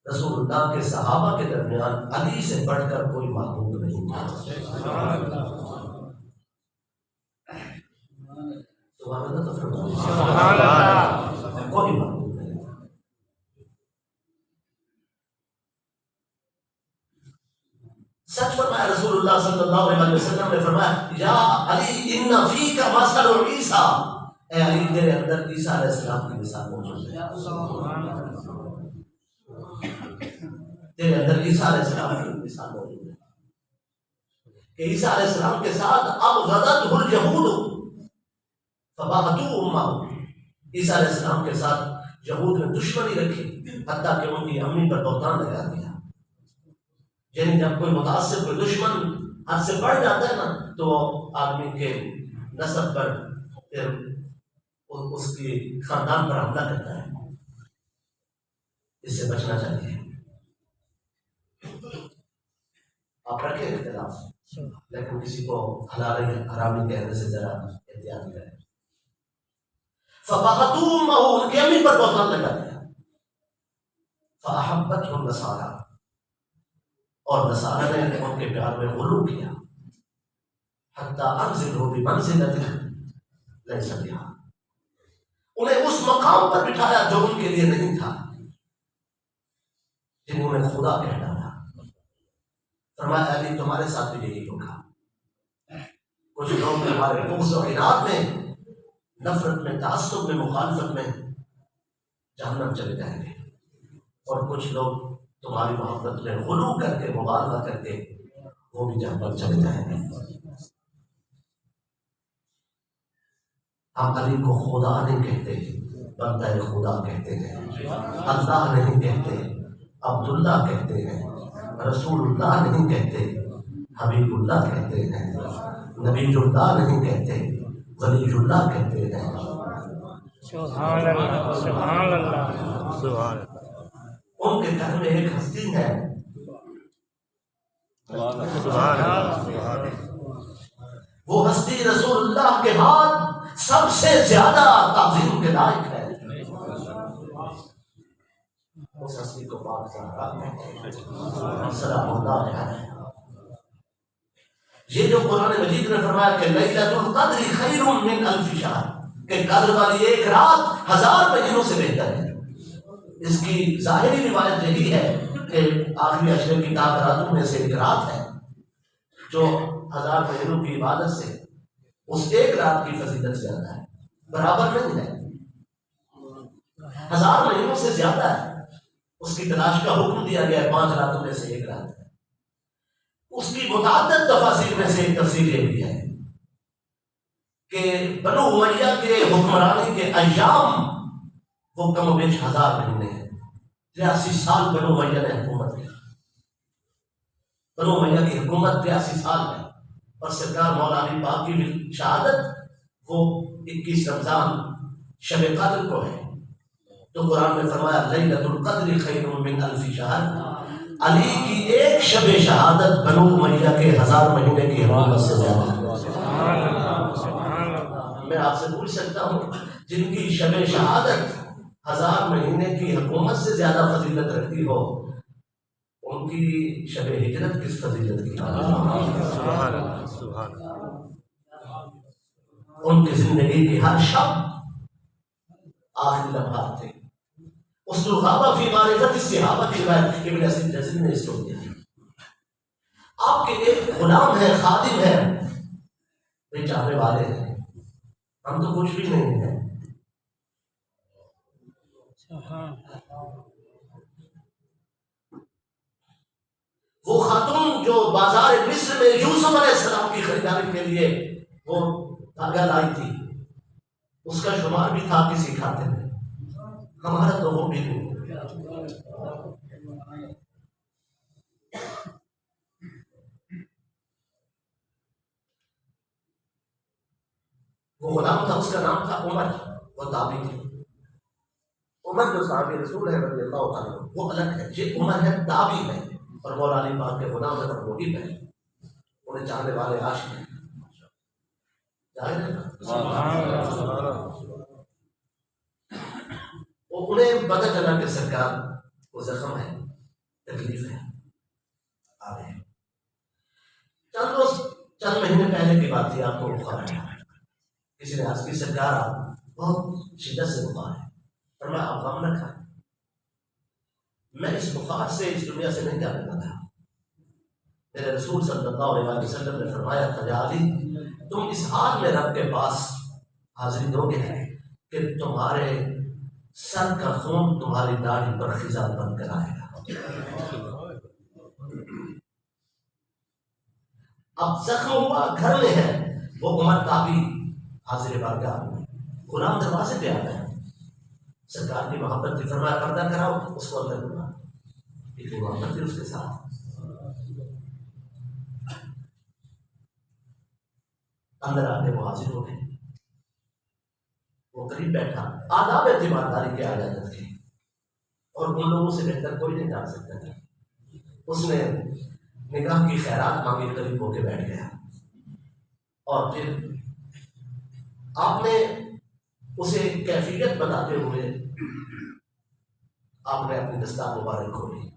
رسول اللہ کے صحابہ کے درمیان علی سے بڑھ کر کوئی محبوب نہیں تھا. سبحان اللہ. تو فرمائیے کوئی محبوب نہیں تھا. سچ فرمایا رسول اللہ صلی اللہ علیہ وسلم نے فرمایا یا علی ان فیک مثل عیسیٰ، اے علی تیرے اندر عیسیٰ علیہ السلام کی مثال موجود ہے. تیرے اندر عیسیٰ علیہ السلام کی مثال موجود ہے کہ عیسیٰ علیہ السلام کے ساتھ اب غدت الجہود فباہتو امہ، عیسیٰ علیہ السلام کے ساتھ یہود نے دشمنی رکھی حتیٰ کہ ان کی امی پر بہتان لگا دیا. یعنی جب کوئی متعصب، کوئی دشمن حد سے بڑھ جاتا ہے نا تو آدمی کے نسب پر، اس کی خاندان پر حملہ کرتا ہے. اس سے بچنا چاہیے. آپ رکھیں اختلاف لیکن کسی کو حلال حرامی کہنے سے ذرا احتیاط کریں. فَبَغَتُومَهُ ان کی امی پر بہتان لگا دیا. فَأَحَبَّتْهُ النَّصَارَى اور نصارہ نے ان کے پیار میں غلو کیا. حَتَّى أَنزِلْهُ بِمَنزِلَةٍ لَيْسَ بِهَا انہیں اس مقام پر بٹھایا جو ان کے لیے نہیں تھا جنہوں نے خدا کہہ ڈالا. فرمایا علی تمہارے ساتھ بھی یہی ہوگا. کچھ لوگ تمہارے بغض و عناد میں، نفرت میں، تعصب میں، مخالفت میں جہنم چلے جائیں گے، اور کچھ لوگ تمہاری محبت میں غلو کر کے، مبالغہ کر کے وہ بھی جہنم چلے جائیں گے. ہم علی کو خدا نہیں کہتے، بندہ خدا کہتے ہیں. اللہ نہیں کہتے، عبداللہ کہتے ہیں. رسول اللہ نہیں کہتے، حبیب اللہ کہتے ہیں. نبی اللہ نہیں کہتے، ولی اللہ کہتے ہیں. سبحان اللہ سبحان اللہ سبحان اللہ. ان کے گھر میں ایک ہستی ہے، سبحان اللہ سبحان اللہ. وہ ہستی رسول اللہ کے بعد سب سے زیادہ تعظیم کے لائق ہے. اس ہستی کو پاک زہرا کہتے ہیں، سلام اللہ علیہ. یہ جو قرآن مجید نے فرمایا کہ لیلۃ القدر خیر من الف شہر، کہ قدر والی ایک رات 1000 مہینوں سے بہتر ہے. اس کی ظاہری روایت یہی ہے کہ آخری عشرے کی راتوں میں سے ایک رات ہے جو 1000 مہینوں کی عبادت سے اس ایک رات کی فضیلت زیادہ ہے، برابر نہیں ہے. 1000 مہینوں سے زیادہ ہے. اس کی تلاش کا حکم دیا گیا ہے، 5 راتوں میں سے ایک رات ہے. اس کی متعدد تفاصیل میں سے ایک تفسیر یہ بھی ہے کہ بنو امیہ کے حکمرانی کے ایام وہ کم و بیش 1000 مہینے ہیں. 83 سال بنو امیہ نے حکومت کی. بنو امیہ کی حکومت 83 سال ہے، اور سرکار مولا علی پاک کی شہادت وہ 21 رمضان شب قدر کو ہے. تو قرآن میں فرمایا لیلۃ القدر خیر من الف شہر. علی کی ایک شب شہادت بنو امیہ کے 1000 مہینے کی حکومت سے زیادہ ہے. میں آپ سے پوچھ سکتا ہوں جن کی شب شہادت 1000 مہینے کی حکومت سے زیادہ فضیلت رکھتی ہو، ان کی شب ہجرت کس فضیلت کی؟ سبحان اللہ سبحان اللہ. ان کی زندگی کی ہر شب آخری لمحات تھے. اس الغابہ فی معرفت الصحابہ کی روایت ابن اسد جزری نے اس کو دیا. آپ کے ایک غلام ہے، خادم ہے، وہ چاہنے والے ہیں. ہم تو کچھ بھی نہیں ہیں. وہ خاتون جو بازار مصر میں یوسف علیہ السلام کی خریداری کے لیے وہ دھاگا لائی تھی، اس کا شمار بھی تھا کسی کھاتے میں. ہمارا تو وہ بھی نہیں. وہ غلام تھا، اس کا نام تھا عمر، وہ تابعی تھے. عمر جو صحابی رسول ہے رضی اللہ تعالیٰ وہ الگ ہے. یہ عمر ہے، تابعی ہے، اور مولا علی پاک کے غلام ہے، اور وہی ہے. انہیں چاہنے والے عاشق ہیں. ظاہر ہے نا؟ وہ انہیں پتہ چلا کہ سرکار کو زخم ہے، تکلیف ہے، آ رہے ہیں. چند مہینے پہلے کی بات تھی. آپ کو بخار ہے، کسی نے عرض کی سرکار آپ بہت شدت سے بخار ہے. فرمایا آپ غم نہ کھائیں، میں اس بخار سے اس دنیا سے نہیں جانے والا. میرے رسول صلی اللہ علیہ وسلم نے فرمایا تھا یا علی تم اس حال میں رب کے پاس حاضری دو گے کہ تمہارے سر کا خون تمہاری داڑھی پر خزاں بن کر آئے گا. اب زخم ہوا گھر میں ہے، وہ عمر تابعی حاضر بارگاہ میں، غلام دروازے پہ آتا ہے. سرکار کی محبت کی فرمایا پردہ کراؤ، اس کو اندر بلا. اتنی محبت تھی اس کے ساتھ. اندر آ کے وہ حاضر ہو گئے. وہ قریب بیٹھا. آداب اعتبارداری کے عادت تھے. اور ان لوگوں سے بہتر کوئی نہیں جان سکتا تھا۔ اس نے نگاہ کی خیرات مانگی، قریب ہو کے بیٹھ گیا، اور پھر آپ نے اسے کیفیت بتاتے ہوئے آپ نے اپنی دستار مبارک کھولی،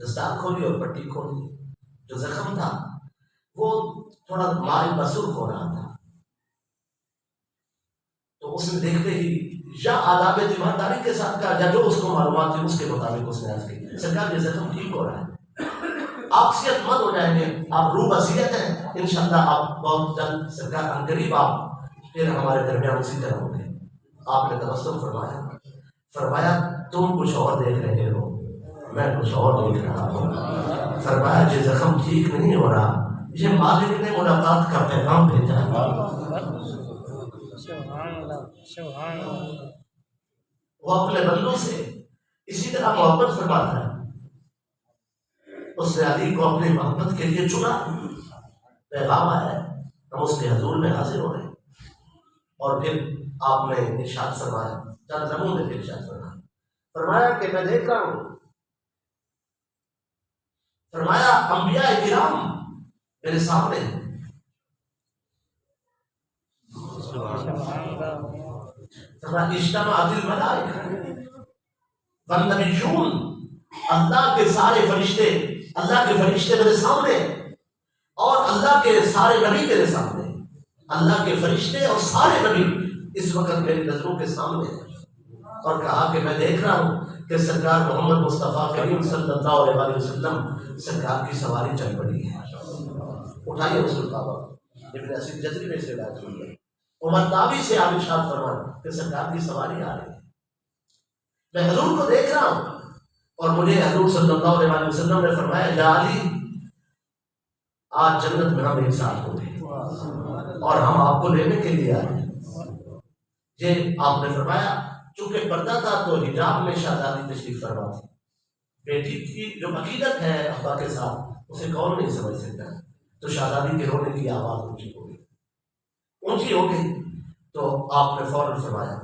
دستار کھولی اور پٹی کھولی۔ جو زخم تھا وہ تھوڑا مائل بسرخ ہو رہا تھا، تو اس نے دیکھتے ہی یا آداب تیمارداری کے ساتھ کہا، یا جو اس کو معلومات تھی اس کے مطابق اس نے عرض کی، سرکار یہ زخم ٹھیک ہو رہا ہے، آپ صحت مند ہو جائیں گے، آپ روح بصیرت ہیں، انشاءاللہ آپ بہت جلد سرکار عنقریب آپ پھر ہمارے درمیان اسی طرح ہوں گے۔ آپ نے تبسم فرمایا تم کچھ اور دیکھ رہے ہو، میں کچھ اور دیکھ رہا ہوں۔ فرمایا یہ زخم ٹھیک نہیں ہو رہا، یہ مالک نے ملاقات کا پیغام بھیجا ہے۔ وہ اپنے بندوں سے اسی طرح محبت فرماتا ہے۔ اس نے علی کو اپنی محبت کے لیے چنا، پیغام آیا ہے، ہم اس کے حضور میں حاضر ہو رہے ہیں۔ اور پھر آپ نے ارشاد فرمایا، چند لمحوں میں ارشاد فرمایا کہ میں دیکھ رہا ہوں، فرمایا انبیاء کرام میرے سامنے ہیں، فرمایا اجتماعت الملائکہ والنبیون، اللہ کے سارے فرشتے، اللہ کے فرشتے میرے سامنے، اور اللہ کے سارے نبی میرے سامنے، اللہ کے فرشتے اور سارے نبی اس وقت میری نظروں کے سامنے ہیں۔ اور کہا کہ میں دیکھ رہا ہوں کہ سرکار محمد مصطفیٰ کریم صلی اللہ علیہ وسلم سرکار کی سواری چل پڑی ہے۔ اٹھائیے رسول پاک، ابن اسیر جزری میں سے روایت ہوئی ہے، عمر تابعی سے آپ ارشاد فرمائے کہ سرکار کی سواری آ رہی ہے، میں حضور کو دیکھ رہا ہوں، اور مجھے حضور صلی اللہ علیہ وسلم نے فرمایا یا علی آج جنت میں ہم ایک ساتھ ہوں گے اور ہم آپ کو لینے کے لیے آئے۔ یہ آپ نے فرمایا، چونکہ پردہ تھا تو حجاب میں شہزادی تشریف فرما تھی، بیٹی کی جو عقیدت ہے ابا کے ساتھ اسے کون نہیں سمجھ سکتا، تو شہزادی کے رونے کی آواز اونچی ہو گئی، تو آپ نے فوراً فرمایا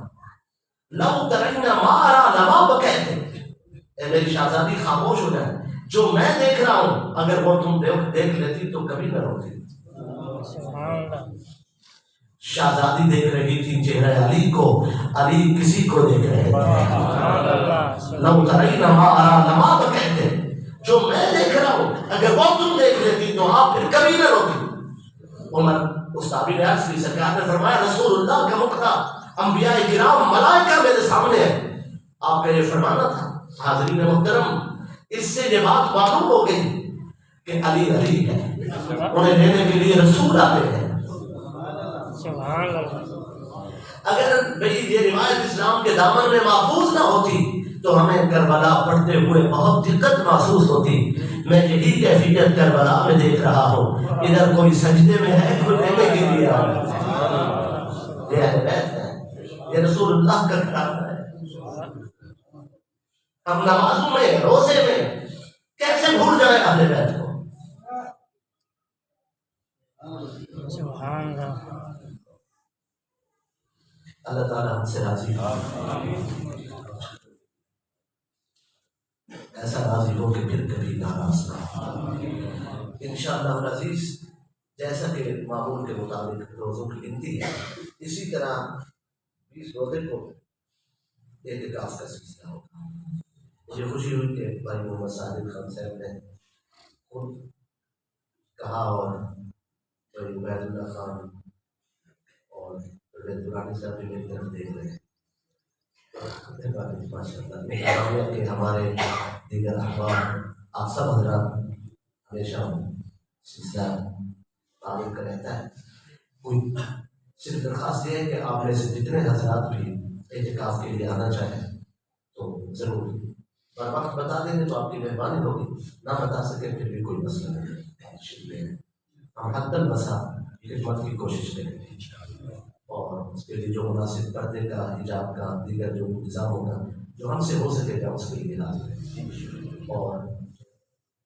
لو ترین ما ارى لما بکیت، اے میری شہزادی خاموش ہو جائے، جو میں دیکھ رہا ہوں اگر وہ تم دیکھ لیتی تو کبھی نہ روتی۔ شہزادی دیکھ رہی تھی چہرہ علی کو، علی کسی کو دیکھ رہے تھے۔ لو ترین ما ارى لما بکیت، جو میں دیکھ رہا ہوں اگر وہ تم دیکھ لیتی تو آپ پھر کبھی نہ روتی۔ عمر اس تابعی نے عرض کی، سرکار نے فرمایا رسول اللہ کا مقتدی انبیاء کرام ملائکہ میرے سامنے ہے، آپ کا یہ فرمانا تھا۔ حاضرین محترم، اس سے یہ بات معلوم ہو گئی کہ علی علی ہے، انہیں لینے کے لیے رسول آتے ہیں۔ اگر بھئی یہ روایت اسلام کے دامن میں محفوظ نہ ہوتی تو ہمیں کربلا پڑھتے ہوئے بہت دقت محسوس ہوتی۔ میں یہی کیفیت کربلا میں دیکھ رہا ہوں، ادھر کوئی سجدے میں ہے، کوئی لینے کے لیے آ رہا ہے۔ یہ اہل بیت ہے، یہ رسول اللہ کا گھرانہ ہے۔ ہم نمازوں میں، روزے میں کیسے بھول جائیں اہل بیت کو؟ اللہ تعالیٰ ہم سے راضی ہو، ایسا راضی ہو کہ پھر کبھی ناراض نہ ہو۔ انشاءاللہ العزیز جیسا کہ معمول کے مطابق روزوں کی گنتی ہے، اسی طرح 20 روزے کو اعتکاف کا سلسلہ ہوگا۔ مجھے خوشی ہوئی کہ بھائی محمد صادق خان صاحب نے خود کہا، اور بھائی عبید اللہ خان اور دورانی صاحب بھی میری طرف دیکھ رہے ہیں، ماشاءاللہ کہ ہمارے دیگر احباب آپ سب حضرات ہمیشہ سلسلہ تعلق کا رہتا ہے۔ کوئی صرف درخواست یہ ہے کہ آپ میں سے جتنے حضرات بھی اعتکاف کے لیے آنا چاہیں تو ضرور اور وقت بتا دیں گے تو آپ کی مہربانی ہوگی، نہ بتا سکیں پھر بھی کوئی مسئلہ نہیں، ہم حد الوسع خدمت کی کوشش کریں گے، اور اس کے لیے جو مناسب پردے کا، حجاب کا، دیگر جو انتظام ہوگا جو ہم سے ہو سکے گا اس کے لیے حاضر ہیں۔ اور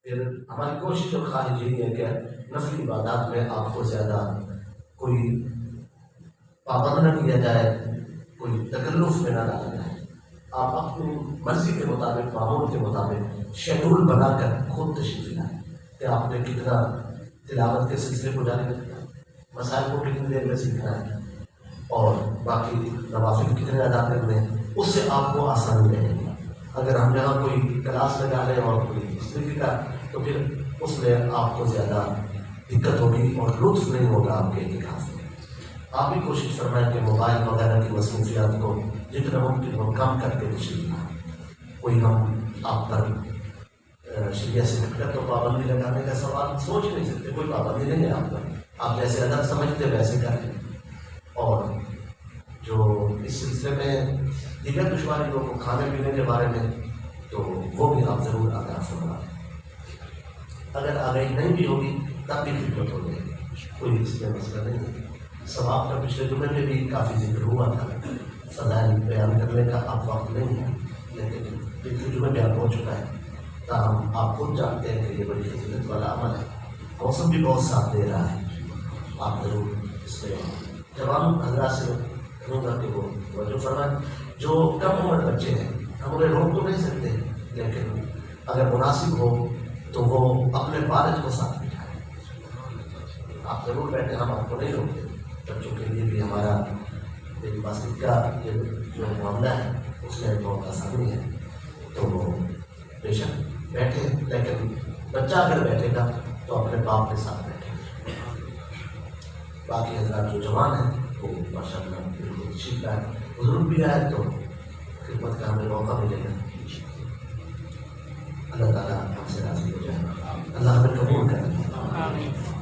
پھر ہماری کوشش اور خواہش یہی ہے کہ نفلی عبادات میں آپ کو زیادہ کوئی پابند نہ کیا جائے، کوئی تکلف میں نہ ڈالا جائے، آپ اپنی مرضی کے مطابق، معمول کے مطابق شیڈول بنا کر خود تشریف لائیں کہ آپ نے کتنا تلاوت کے سلسلے کو جاری رکھنا ہے، مسائل کو کتنی دیر میں سیکھنا ہے، اور باقی نوافل کتنے ادا کرنے ہیں، اس سے آپ کو آسانی رہے گی۔ اگر ہم یہاں کوئی کلاس لگا لیں اور کوئی اس طریقے کا، تو پھر اس میں آپ کو زیادہ دقت ہوگی اور لطف نہیں ہوگا آپ کے اعتکاف میں۔ آپ بھی کوشش فرمائیں کہ موبائل وغیرہ کی مصروفیات کو جتنا ممکن ہو کم کر کے تشریف لائیں۔ کوئی ہم آپ پر شریعت سے ہٹ کر تو پابندی لگانے کا سوال سوچ نہیں سکتے، کوئی پابندی نہیں ہے آپ پر، آپ جیسے ادب سمجھتے ویسے کریں۔ اور جو اس سلسلے میں دیگر دشواری لوگوں کو کھانے پینے کے بارے میں، تو وہ بھی آپ ضرور آگاہ فرمائیں۔ اگر آگاہی نہیں بھی ہوگی تب بھی خدمت ہو جائے گی، کوئی اس میں مسئلہ نہیں ہے۔ ثواب کا پچھلے جمعے میں بھی کافی ذکر ہوا تھا، فضائل بیان کرنے کا اب وقت نہیں ہے، لیکن پچھلے جمعے بیان ہو چکا ہے۔ تاہم آپ خود جانتے ہیں کہ یہ بڑی فضیلت والا عمل ہے، موسم بھی بہت ساتھ دے رہا ہے۔ آپ ضرور اس میں جوان حضرات سے کہوں گا کہ وہ توجہ فرمائیں۔ جو کم عمر بچے ہیں ہم انہیں روک تو نہیں سکتے، لیکن اگر مناسب ہو تو وہ اپنے والد کو ساتھ بٹھائیں۔ آپ ضرور بیٹھیں، ہم آپ کو نہیں روکتے۔ بچوں کے لیے بھی ہمارا مسجد کا یہ جو معاملہ ہے اس میں بہت آسانی ہے، تو وہ بے شک بیٹھے، لیکن بچہ اگر بیٹھے گا تو اپنے باپ کے ساتھ بیٹھے۔ باقی حضرات جو جوان ہیں وہ ماشاء اللہ بالکل ٹھیک ہے، بزرگ بھی آئے تو خدمت کا ہمیں موقع ملے گا۔ اللہ تعالیٰ ہم سے راضی ہو جائے، اللہ ہمیں قبول کرے۔